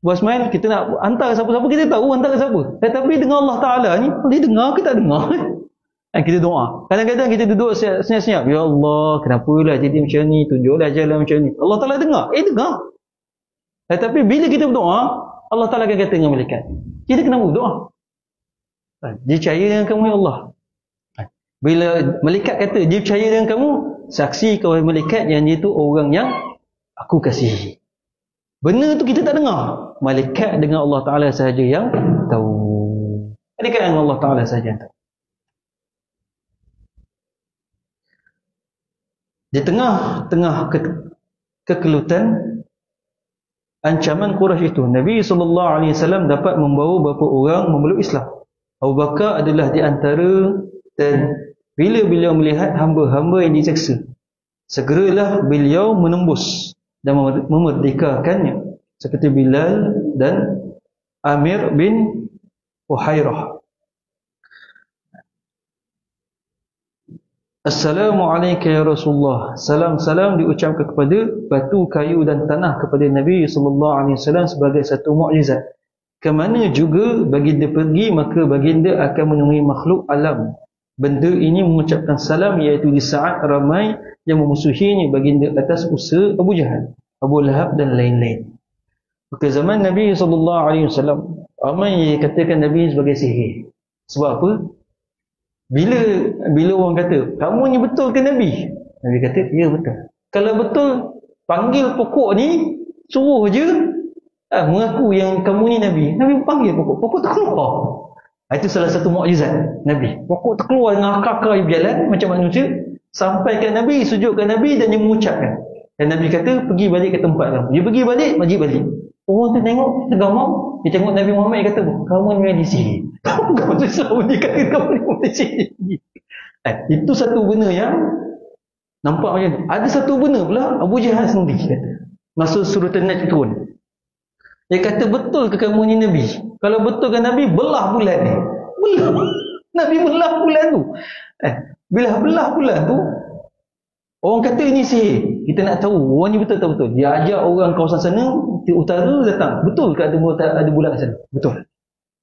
Voicemail kita nak hantar siapa-siapa, kita tahu hantar kat siapa. Tetapi dengan Allah Ta'ala ni, boleh dengar ke tak dengar? Kita doa. Kadang-kadang kita duduk senyap-senyap. Ya Allah, kenapalah jadi macam ni? Tunjuklah jalan macam ni. Allah Ta'ala dengar. Dengar. Tetapi bila kita berdoa, Allah Ta'ala akan kata dengan malaikat, kita kena berdoa. Dia percaya dengan kamu, ya Allah. Bila malaikat kata dia percaya dengan kamu, saksi kau malaikat yang dia tu orang yang aku kasihi. Benda tu kita tak dengar. Malaikat dengan Allah Ta'ala sahaja yang tahu. Malaikat dengan Allah Ta'ala sahaja yang tahu. Di tengah-tengah kekelutan ancaman Quraisy itu, Nabi SAW dapat membawa beberapa orang memeluk Islam. Abu Bakar adalah di antara, dan bila beliau melihat hamba-hamba yang diseksa, segeralah beliau menembus dan memerdekakannya, seperti Bilal dan Amir bin Uhairah. Assalamualaikum ya Rasulullah. Salam-salam diucapkan kepada batu, kayu dan tanah kepada Nabi SAW sebagai satu mukjizat. Kemana juga baginda pergi, maka baginda akan menemui makhluk alam. Benda ini mengucapkan salam, iaitu di saat ramai yang memusuhinya baginda atas usaha Abu Jahal, Abu Lahab dan lain-lain. Maka zaman Nabi SAW, ramai katakan Nabi sebagai sihir. Sebab apa? Bila orang kata, kamu ni betul ke Nabi? Nabi kata, ya betul. Kalau betul, panggil pokok ni, suruh je mengaku yang kamu ni Nabi. Nabi panggil pokok terkeluar. Itu salah satu mukjizat Nabi. Pokok terkeluar dengan akar-akar yang berjalan macam manusia, sampaikan Nabi, sujudkan Nabi dan dia mengucapkan. Dan Nabi kata, pergi balik ke tempat kamu. Dia pergi balik, balik. Orang tu tengok, tergamam. Dia tengok Nabi Muhammad, dia kata, kamu ni yang disihir. Kamu tu selalu dia kata kamu ni yang disihir. Itu satu benda yang Nampak macam tu. Ada satu benda pula Abu Jahal sendiri kata. Masa surah An-Najm turun. Dia kata, betul ke kamu ni Nabi? Kalau betul kan Nabi, belah bulan ni. Belah. Nabi belah bulan tu. Bila belah bulan tu, orang kata ini sihir. Kita nak tahu, orang ni betul tak betul. Dia ajak orang kawasan sana, di utara datang. Betul ke ada bulan kat sana? Betul.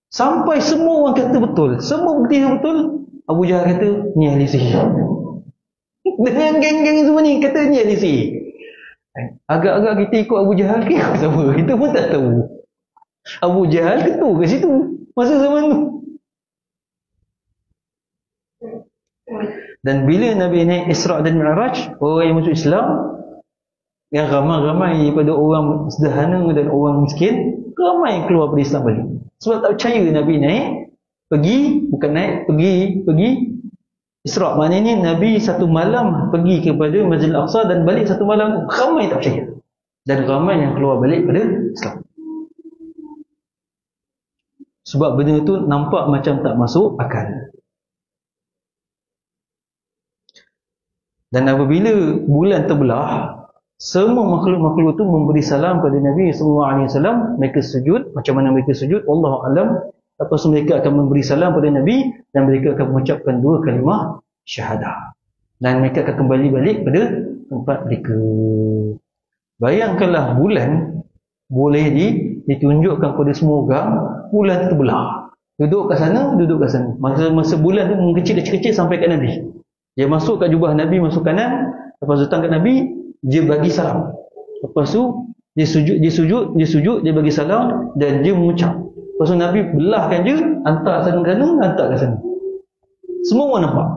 Sampai semua orang kata betul. Semua bukti yang betul. Abu Jahal kata, ni ahli sihir. Dengan geng-geng semua ni, kata ni ahli sihir. Agak-agak kita ikut Abu Jahal ke ikut siapa? Kita pun tak tahu. Abu Jahal ketua ke situ masa zaman tu. Dan bila Nabi naik Isra' dan Mi'raj, orang yang masuk Islam, yang ramai-ramai daripada orang sederhana dan orang miskin, ramai yang keluar dari Islam balik. Sebab tak percaya Nabi naik, pergi Isra'. Maknanya Nabi satu malam pergi kepada Masjidil Aqsa dan balik satu malam. Ramai tak percaya. Dan ramai yang keluar balik pada Islam. Sebab benda tu nampak macam tak masuk akal. Dan apabila bulan terbelah, semua makhluk-makhluk tu memberi salam kepada Nabi SAW. Mereka sujud. Macam mana mereka sujud? Wallahu a'lam. Lepas tu mereka akan memberi salam kepada Nabi dan mereka akan mengucapkan 2 kalimah syahadah. Dan mereka akan kembali balik pada tempat mereka. Bayangkanlah bulan boleh ditunjukkan kepada semua orang, bulan terbelah. Duduk kat sana, duduk kat sana. Masa bulan tu mengkecil-kecil sampai kat Nabi. Dia masuk kat jubah Nabi, masuk kanan. Lepas datang kat Nabi, dia bagi salam. Lepas tu dia sujud, dia bagi salam dan dia mengucap. Lepas tu Nabi belahkan je, hantar sana hantar ke sana. Semua orang nampak.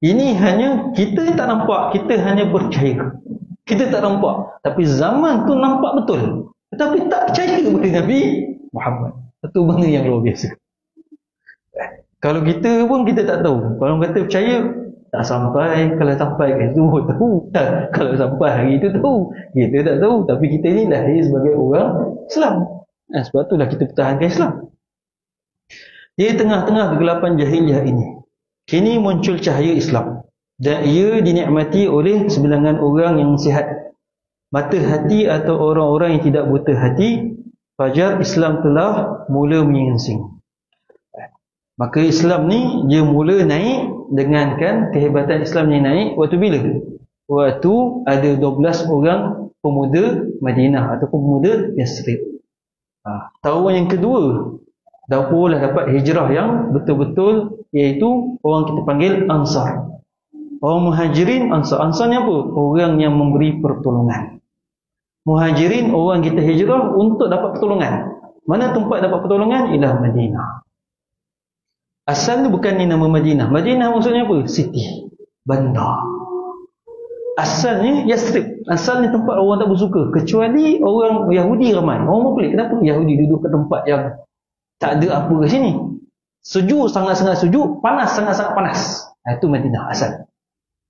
Ini hanya kita tak nampak, kita hanya percaya. Kita tak nampak, tapi zaman tu nampak betul. Tetapi tak percaya kepada Nabi Muhammad. Satu benda yang luar biasa. Kalau kita pun kita tak tahu. Kalau kata percaya, tak sampai. Kalau sampai kan semua tahu. Kalau sampai hari itu tahu. Kita tak tahu. Tapi kita ni lahir sebagai orang Islam. Sebab itulah kita pertahankan Islam. Di tengah-tengah kegelapan jahiliyah ini, kini muncul cahaya Islam. Dan ia dinikmati oleh sebilangan orang yang sihat mata hati atau orang-orang yang tidak buta hati. Fajar Islam telah mula menyingsing. Maka Islam ni dia mula naik dengan kehebatan Islam ni naik waktu bila? Waktu ada 12 orang pemuda Madinah ataupun pemuda Yasrib. Tahun yang kedua dah pula dapat hijrah yang betul-betul, iaitu orang kita panggil Ansar. Orang Muhajirin, Ansar. Ansar ni apa? Orang yang memberi pertolongan. Muhajirin, orang kita hijrah untuk dapat pertolongan. Mana tempat dapat pertolongan? Ialah Madinah. Asal ni bukan ni nama Madinah. Madinah maksudnya apa? City, bandar. Asalnya Yasrib. Asal ni tempat orang tak bersuka. Kecuali orang Yahudi ramai. Orang pelik. Kenapa Yahudi duduk ke tempat yang tak ada apa ke sini? Sejuk, sangat-sangat sejuk. Panas, sangat-sangat panas. Itu Madinah asal.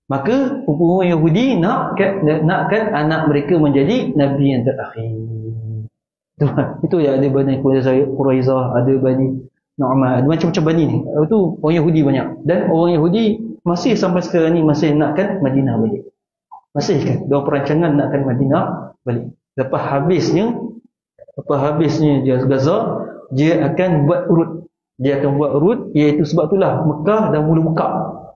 Maka orang Yahudi nakkan anak mereka menjadi Nabi yang terakhir. Itu yang ada Bani Quraizah, ada Bani Nu'man, ada macam-macam Bani ni. Itu orang Yahudi banyak. Dan orang Yahudi masih sampai sekarang ni masih nakkan Madinah balik. Masih kan? Dia perancangan nakkan Madinah balik. Lepas habisnya dia Gaza, dia akan buat urut. Dia akan buat urut, iaitu sebab itulah Mekah dah mula buka.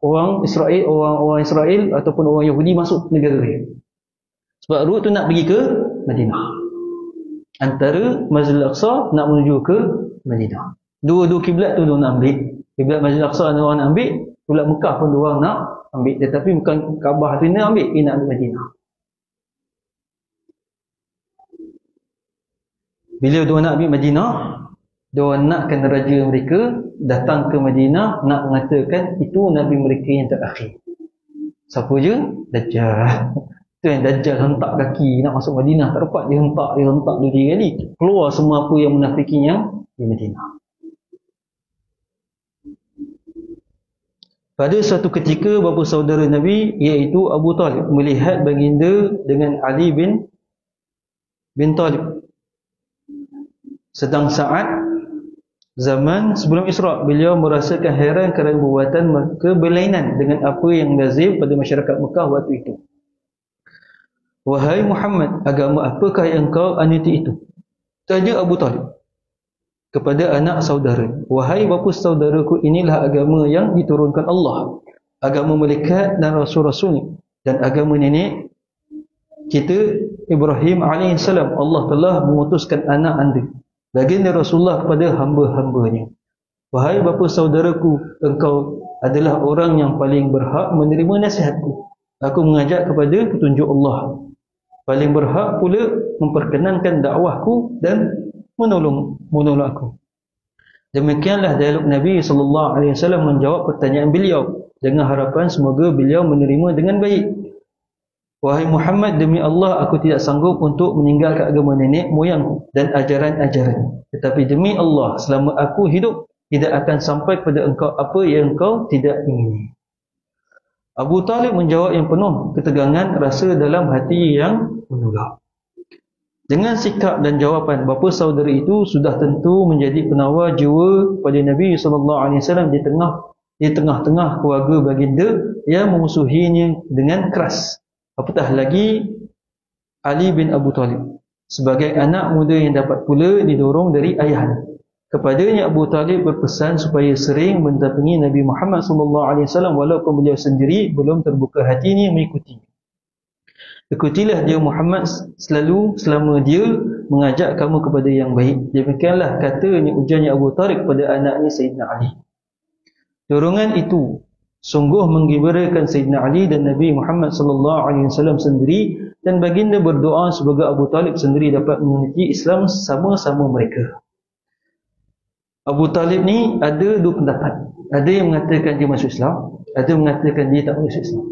Orang Israel ataupun orang Yahudi masuk negara dia. Sebab urut tu nak pergi ke Madinah. Antara Masjidil Aqsa nak menuju ke Madinah. Dua-dua kiblat tu dia nak ambil. Kiblat Masjidil Aqsa orang nak ambil, kiblat Mekah pun dia orang nak ambil. Tetapi bukan Kaabah tu nak ambil, dia nak ambil Madinah. Bila dia nak ambil Madinah, dia nakkan raja mereka datang ke Madinah nak mengatakan itu Nabi mereka yang terakhir. Siapa je? Dajjal. Itu yang Dajjal hentak kaki nak masuk Madinah, tak dapat, dia hentak 2 kali. Keluar semua apa yang munafikinya di Madinah. Pada suatu ketika bapa saudara Nabi iaitu Abu Talib melihat baginda dengan Ali bin Talib sedang saat Zaman sebelum Isra', beliau merasakan heran kerana perbuatan keberlainan dengan apa yang lazim pada masyarakat Mekah waktu itu. Wahai Muhammad, agama apakah yang kau anuti itu? Tanya Abu Talib kepada anak saudara. Wahai bapa saudaraku, inilah agama yang diturunkan Allah, agama malaikat dan rasul-rasulnya, dan agama nenek kita Ibrahim AS. Allah telah mengutuskan anak anda, baginda Rasulullah, kepada hamba-hambanya. Wahai bapa saudaraku, engkau adalah orang yang paling berhak menerima nasihatku. Aku mengajak kepada petunjuk Allah, paling berhak pula memperkenankan dakwahku dan menolong aku. Demikianlah dialog Nabi SAW menjawab pertanyaan beliau dengan harapan semoga beliau menerima dengan baik. Wahai Muhammad, demi Allah aku tidak sanggup untuk meninggalkan agama nenek moyangku dan ajaran-ajaran. Tetapi demi Allah, selama aku hidup, tidak akan sampai kepada engkau apa yang engkau tidak ingini. Abu Talib menjawab yang penuh ketegangan rasa dalam hati yang menolak. Dengan sikap dan jawapan bapa saudara itu sudah tentu menjadi penawar jiwa pada Nabi SAW di tengah-tengah keluarga baginda yang memusuhinya dengan keras. Apatah lagi Ali bin Abu Talib sebagai anak muda yang dapat pula didorong dari ayahnya. Kepadanya Abu Talib berpesan supaya sering mendatangi Nabi Muhammad SAW walaupun beliau sendiri belum terbuka hatinya mengikutinya. Ikutilah dia Muhammad selalu selama dia mengajak kamu kepada yang baik. Demikianlah katanya, ujarnya Abu Talib kepada anaknya Sayyidina Ali. Dorongan itu sungguh menggembirakan Sayyidina Ali dan Nabi Muhammad SAW sendiri, dan baginda berdoa semoga Abu Talib sendiri dapat mengerti Islam sama-sama mereka. Abu Talib ni ada dua pendapat. Ada yang mengatakan dia masuk Islam, ada yang mengatakan dia tak masuk Islam.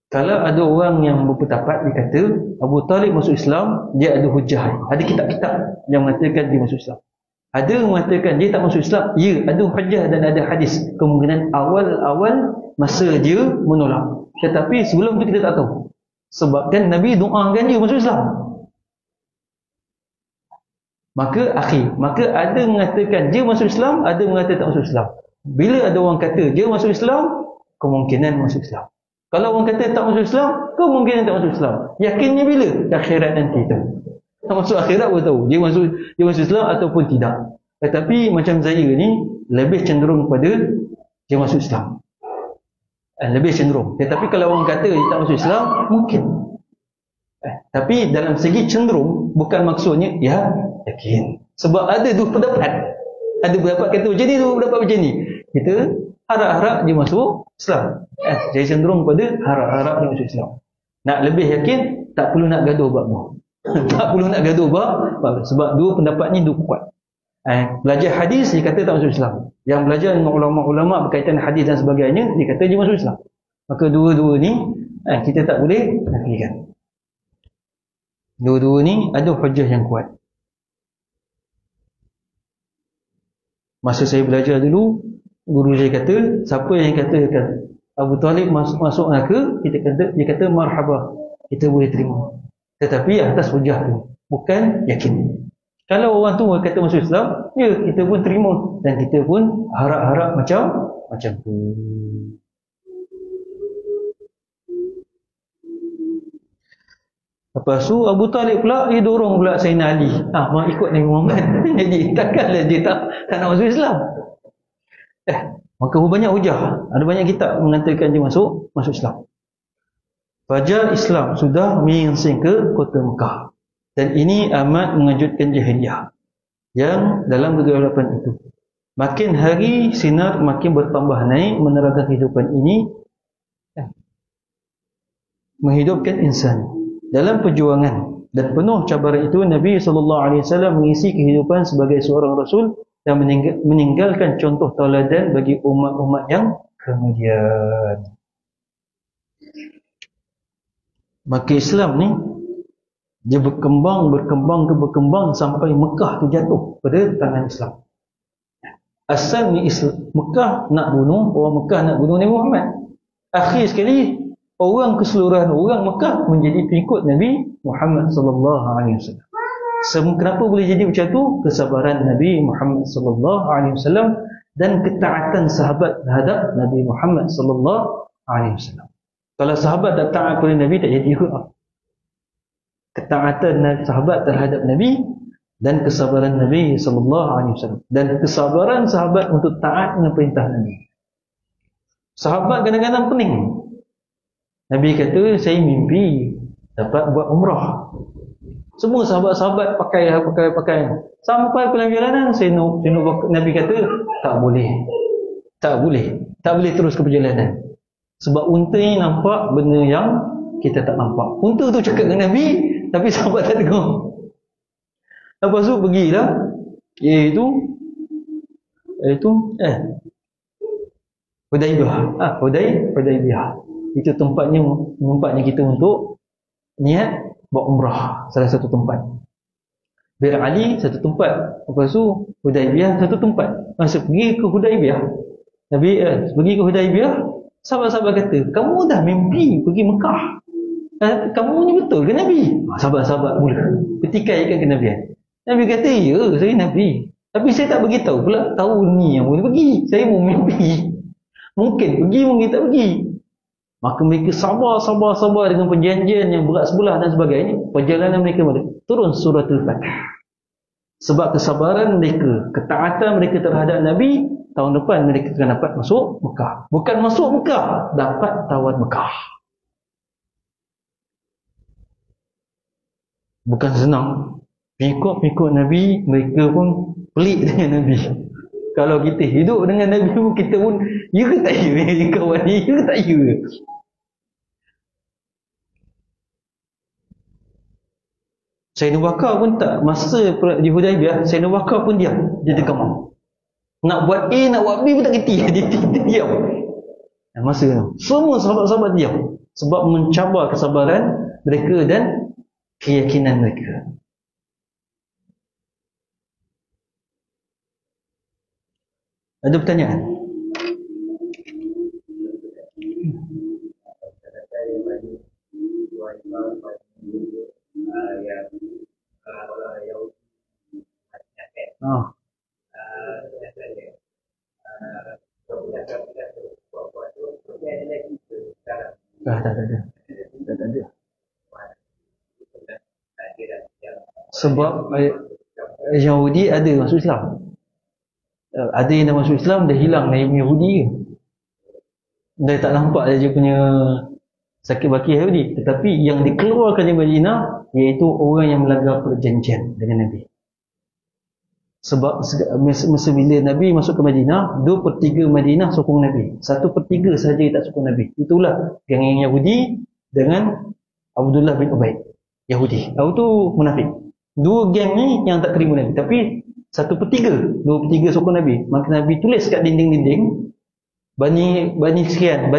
Kalau ada orang yang berpendapat, dia kata Abu Talib masuk Islam, dia ada hujah, ada kitab-kitab yang mengatakan dia masuk Islam. Ada yang mengatakan dia tak masuk Islam, ya, ada hujah dan ada hadis. Kemungkinan awal-awal masa dia menolak, tetapi sebelum tu kita tak tahu, sebabkan Nabi doakan dia masuk Islam. Maka ada yang mengatakan dia masuk Islam, ada yang mengatakan tak masuk Islam. Bila ada orang kata dia masuk Islam, kemungkinan masuk Islam. Kalau orang kata tak masuk Islam, kemungkinan tak masuk Islam. Yakinnya bila? Akhirat nanti tu. Tak masuk akhirat baru tahu dia masuk Islam ataupun tidak. Tetapi macam saya ni lebih cenderung kepada dia masuk Islam. Lebih cenderung. Tetapi kalau orang kata dia tak masuk Islam, mungkin. Tapi dalam segi cenderung, bukan maksudnya ya yakin. Sebab ada dua pendapat. Ada pendapat kata macam ni, dua pendapat macam ni. Kita harap-harap dia masuk Islam. Jadi cenderung pada harap-harap dia masuk Islam. Nak lebih yakin, tak perlu nak gaduh bab tu. Tak perlu nak gaduh bab, sebab dua pendapat ni dua kuat. Belajar hadis, dia kata tak masuk Islam. Yang belajar dengan ulama-ulama berkaitan hadis dan sebagainya, dia kata dia masuk Islam. Maka dua-dua ni kita tak boleh nafikan. Dua-dua ni ada hujah yang kuat. Masa saya belajar dulu, guru saya kata, siapa yang katakan Abu Talib masuk neraka, dia kata marhaba, kita boleh terima. Tetapi atas hujah tu, bukan yakin. Kalau orang tu kata masuk Islam, ya, kita pun terima, dan kita pun harap-harap macam tu. Lepas tu Abu Talib pula, dia dorong pula Sayyidina Ali, mau ikut Nabi Muhammad. Jadi takkanlah dia tak nak masuk Islam. Maka banyak hujah, ada banyak kitab mengatakan dia masuk Islam. Fajar Islam sudah menyingsing ke kota Mekah, dan ini amat mengejutkan jahiliyah yang dalam kegelapan itu. Makin hari sinar makin bertambah naik menerangkan kehidupan ini, menghidupkan insan dalam perjuangan dan penuh cabaran itu. Nabi SAW mengisi kehidupan sebagai seorang Rasul dan meninggalkan contoh tauladan bagi umat-umat yang kemudian. Maka Islam ni dia berkembang sampai Mekah tu jatuh pada tangan Islam. Asalnya Islam, Mekah nak bunuh, orang Mekah nak bunuh Nabi Muhammad. Akhir sekali keseluruhan orang Mekah menjadi pengikut Nabi Muhammad SAW. Kenapa boleh jadi macam tu? Kesabaran Nabi Muhammad sallallahu alaihi wasallam dan ketaatan sahabat terhadap Nabi Muhammad sallallahu alaihi wasallam. Kalau sahabat tak taat kepada Nabi, tak jadi juga. Ketaatan sahabat terhadap Nabi dan kesabaran Nabi sallallahu alaihi wasallam dan kesabaran sahabat untuk taat dengan perintah Nabi. Sahabat kadang-kadang pening. Nabi kata, saya mimpi dapat buat umrah. Semua sahabat-sahabat pakai. Sampai perjalanan Nabi kata, tak boleh terus ke perjalanan. Sebab unta ni nampak benda yang kita tak nampak. Unta tu cakap dengan Nabi, tapi sahabat tak dengar. Lepas tu pergilah. Hudaibiyah. Itu tempatnya kita untuk niat buat umrah. Salah satu tempat. Bir Ali satu tempat. Lepas tu Hudaibiyah satu tempat. Masa pergi ke Hudaibiyah, Nabi pergi ke Hudaibiyah, sahabat-sahabat kata, kamu dah mimpi pergi Mekah. Kamu ni betul ke Nabi? Sahabat-sahabat mula petikaikan ke Nabi. Nabi kata, ya, saya Nabi. Tapi saya tak beritahu pula tahun ni yang boleh pergi. Saya mau mimpi. Mungkin pergi, mungkin tak pergi. Maka mereka sabar dengan perjanjian yang berat sebelah dan sebagainya. Perjalanan mereka turun surah Al-Fatih. Sebab kesabaran mereka, ketaatan mereka terhadap Nabi, tahun depan mereka akan dapat masuk Mekah. Bukan masuk Mekah, dapat tawar Mekah. Bukan senang. Pengikut Nabi, mereka pun pelik dengan Nabi. Kalau kita hidup dengan Nabi pun, kita pun, ya ke tak ya kawan ni, ya ke tak ya. Sayyidina Bakar pun tak, masa di Hudaibiyah, Sayyidina Bakar pun diam, dia terkemam. Nak buat A, nak buat B pun tak kerti, dia diam. Masa tu, semua sahabat-sahabat diam. Sebab mencabar kesabaran mereka dan keyakinan mereka. Ada pertanyaan? Tak ada. Sebab Yahudi ada masuk Islam. Ada yang dah masuk Islam, dah hilang dari Yahudi ke. Dah tak nampak dia punya sakit baki Yahudi. Tetapi yang dikeluarkan dari Madinah, iaitu orang yang melanggar perjanjian dengan Nabi. Sebab masa bila Nabi masuk ke Madinah, 2/3 Madinah sokong Nabi, 1/3 sahaja tak sokong Nabi. Itulah geng Yahudi dengan Abdullah bin Ubay, Yahudi. Itu munafik. Dua geng ni yang tak terima Nabi. Tapi 1/3, 2/3 sokong Nabi. Maka Nabi tulis kat dinding-dinding, Bani sekian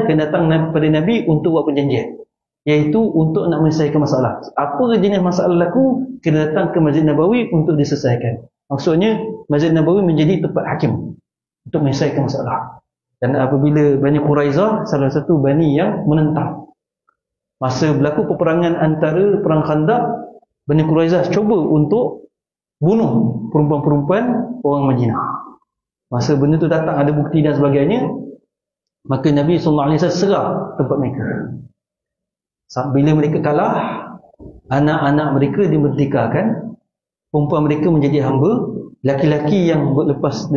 kena datang pada Nabi untuk buat perjanjian, iaitu untuk nak menyelesaikan masalah. Apa jenis masalah laku, kena datang ke Masjid Nabawi untuk diselesaikan. Maksudnya Masjid Nabawi menjadi tempat hakim untuk menyelesaikan masalah. Dan apabila Bani Quraizah, salah satu Bani yang menentang, masa berlaku peperangan antara perang Khandaq, Bani Quraizah cuba untuk bunuh perempuan-perempuan orang Madinah. Masa benda tu datang ada bukti dan sebagainya, maka Nabi SAW serah tempat mereka. Bila mereka kalah, anak-anak mereka dimerdekakan, perempuan mereka menjadi hamba, laki-laki yang lepas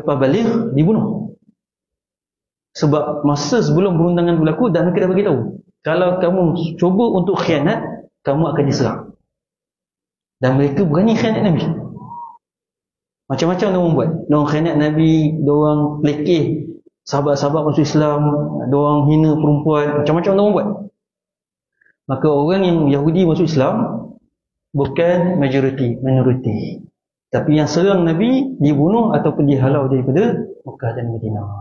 balik dibunuh. Sebab masa sebelum perundangan berlaku, dan mereka dah beritahu, kalau kamu cuba untuk khianat, kamu akan diserang. Dan mereka berani khianat Nabi. Macam-macam diorang buat. Diorang khianat Nabi, diorang pelekeh sahabat-sahabat masuk Islam, diorang hina perempuan, macam-macam diorang buat. Maka orang yang Yahudi masuk Islam bukan minoriti. Tapi yang serang Nabi dibunuh ataupun dihalau daripada Mekah dan Madinah.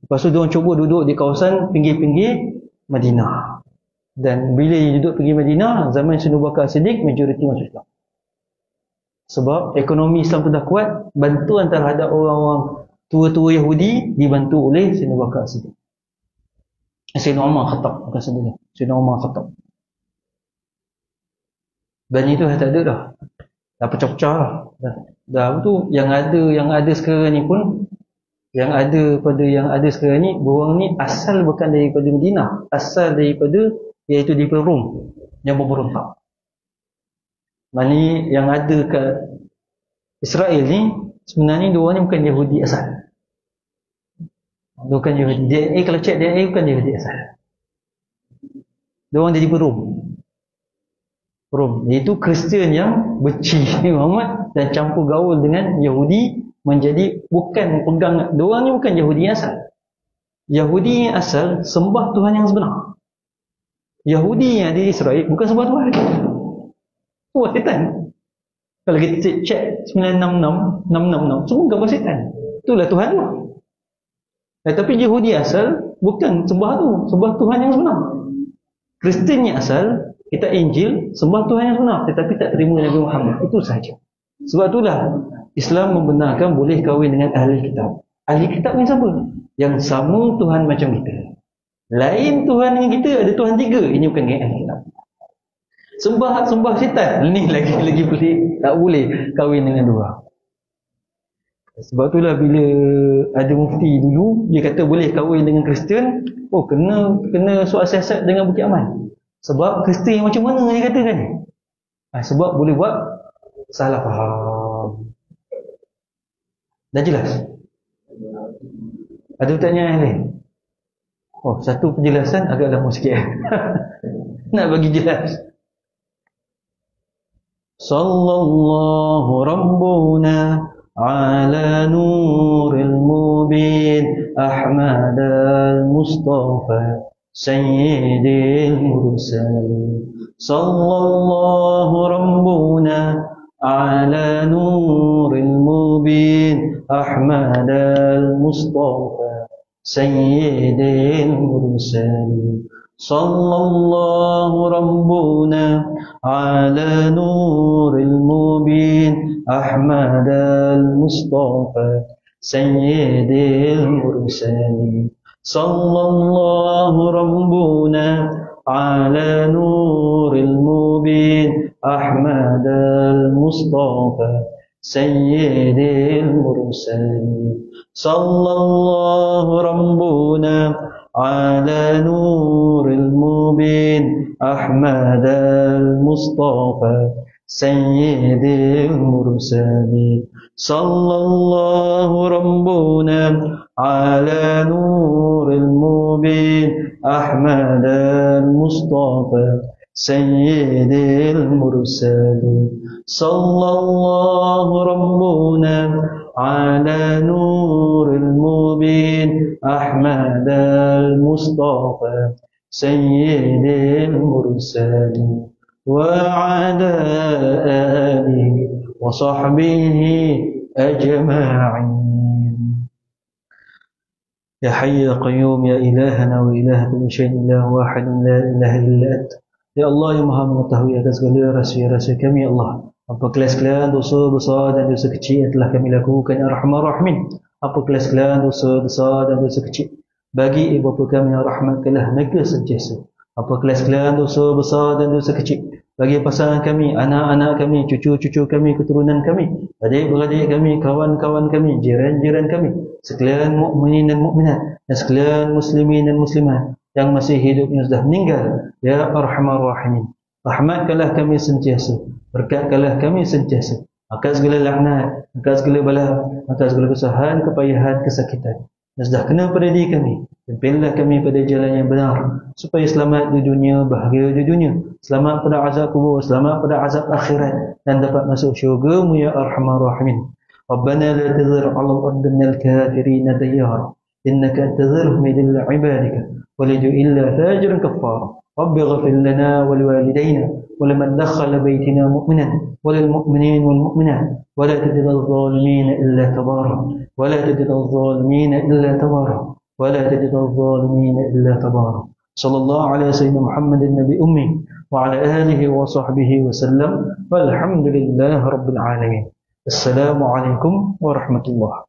Lepas tu diorang cuba duduk di kawasan pinggir-pinggir Madinah. Dan bila duduk pergi Madinah, zaman Sayyidina Abu Bakar Siddiq, majoriti masuk Islam. Sebab ekonomi Islam pun dah kuat, bantuan terhadap orang-orang tua-tua Yahudi dibantu oleh Sayyidina Abu Bakar Siddiq. Sayyidina Umar Khattab, bukan sebenarnya Sayyidina Umar Khattab. Bani tu dah tak ada dah. Dah pecah-pecah lah. Dah apa tu, yang ada sekarang ni pun, yang ada sekarang ni, borang ni asal bukan daripada Madinah, asal daripada, iaitu daripada Rom yang memberontak. Maknanya yang ada kat Israel ni sebenarnya diorang ni bukan Yahudi asal. Bukan Yahudi. DNA, kalau cek DNA bukan Yahudi asal. Diorang jadi Rom, iaitu Kristian yang benci Muhammad dan campur gaul dengan Yahudi, menjadi bukan pegang. Diorang ni bukan Yahudi asal. Yahudi asal sembah Tuhan yang sebenar. Yahudi yang ada di Israel bukan sembah Tuhan. Sembah setan. Kalau kita cek 966, 666, semua gambar setan. Itulah Tuhan tu. Tapi Yahudi asal bukan sembah tu, sembah Tuhan yang sebenar. Kristiannya asal, kita Injil, sembah Tuhan yang sebenar, tetapi tak terima Nabi Muhammad. Itu sahaja. Sebab itulah Islam membenarkan boleh kahwin dengan ahli kitab. Ahli kitab ni siapa? Yang sama Tuhan macam kita. Lain Tuhan dengan kita, ada Tuhan tiga. Ini bukan dengan ahli kitab. Sembah syaitan, ni lagi boleh, tak boleh kahwin dengan dua. Sebab itulah bila ada mufti dulu, dia kata boleh kahwin dengan Kristian, kena soal siasat dengan Bukit Aman. Sebab Kristian yang macam mana dia katakan ni? Sebab boleh buat salah faham. Dah jelas? Ada pertanyaan lain? Satu penjelasan agak lama sikit. Nak bagi jelas. Sallallahu Rabbuna ala nuril mubin Ahmad al-Mustafa Sayyidil Mursalin. Sallallahu Rabbuna ala nuril mubin Ahmad al-Mustafa Sayyidil Mursalin. Sallallahu Rabbuna ala nuril mubin Ahmad al-Mustafa Sayyidil Mursalin. Sallallahu Rabbuna ala nuril mubin Ahmad al-Mustafa Sayyidil Mursalin. Sallallahu Rabbuna ala nuril mubin Ahmad al-Mustafa Sayyidil Mursalin. Sallallahu Rabbuna ala nuril mubin Ahmad al-Mustafa Sayyidil Mursalin. Sallallahu Rabbuna ala nuril mubin Ahmad al-Mustafa Sayyidil Mursalin. وعلى آله وصحبه أجمعين. يا حي يا قيوم يا إلهنا وإله كل شيء إله واحد لا إله إلا أنت. Ya Allah yang maha mengetahui atas segala rahsia-rahsia kami, ya Allah. Apabila sekalian dosa besar dan dosa kecil yang telah kami lakukan, ya Arhamar Rahimin. Apabila sekalian dosa besar dan dosa kecil bagi ibu bapa kami, ya rahmatkanlah mereka sentiasa. Apabila sekalian dosa besar dan dosa kecil bagi pasangan kami, anak-anak kami, cucu-cucu kami, keturunan kami, adik-beradik kami, kawan-kawan kami, jiran-jiran kami, sekalian mukminin dan mukminat, dan sekalian muslimin dan muslimat yang masih hidup yang sudah meninggal, ya Arhamar Rahimin. Rahmatkanlah kami sentiasa, berkatkanlah kami sentiasa akan segala laknat, akan segala bala, akan segala kesusahan, kepayahan, kesakitan yang sudah kena pada diri kami. Pimpinlah kami pada jalan yang benar, supaya selamat di dunia, bahagia di dunia, selamat pada azab kubur, selamat pada azab akhirat, dan dapat masuk syurga-Mu ya Arhamar Rahimin. Rabbana la tazir 'ala al-ardi minal kafirin dayyara, innaka antazirhum yudillu 'ibadika wa la illa fajiran kaffara. Rabbi ighfir lana wa liwalidayna wa liman dakhala baytina mu'minan wa lil mu'minin wal mu'minat wa la tazidil zalimin illa tabara wa la tazidil zalimin illa tabara wa la tazidil zalimin illa tabara. Sallallahu alaihi sayyidina Muhammadin nabi ummi wa ala alihi wa sahbihi wa sallam, walhamdulillahi rabbil alamin. Assalamualaikum warahmatullahi wabarakatuh.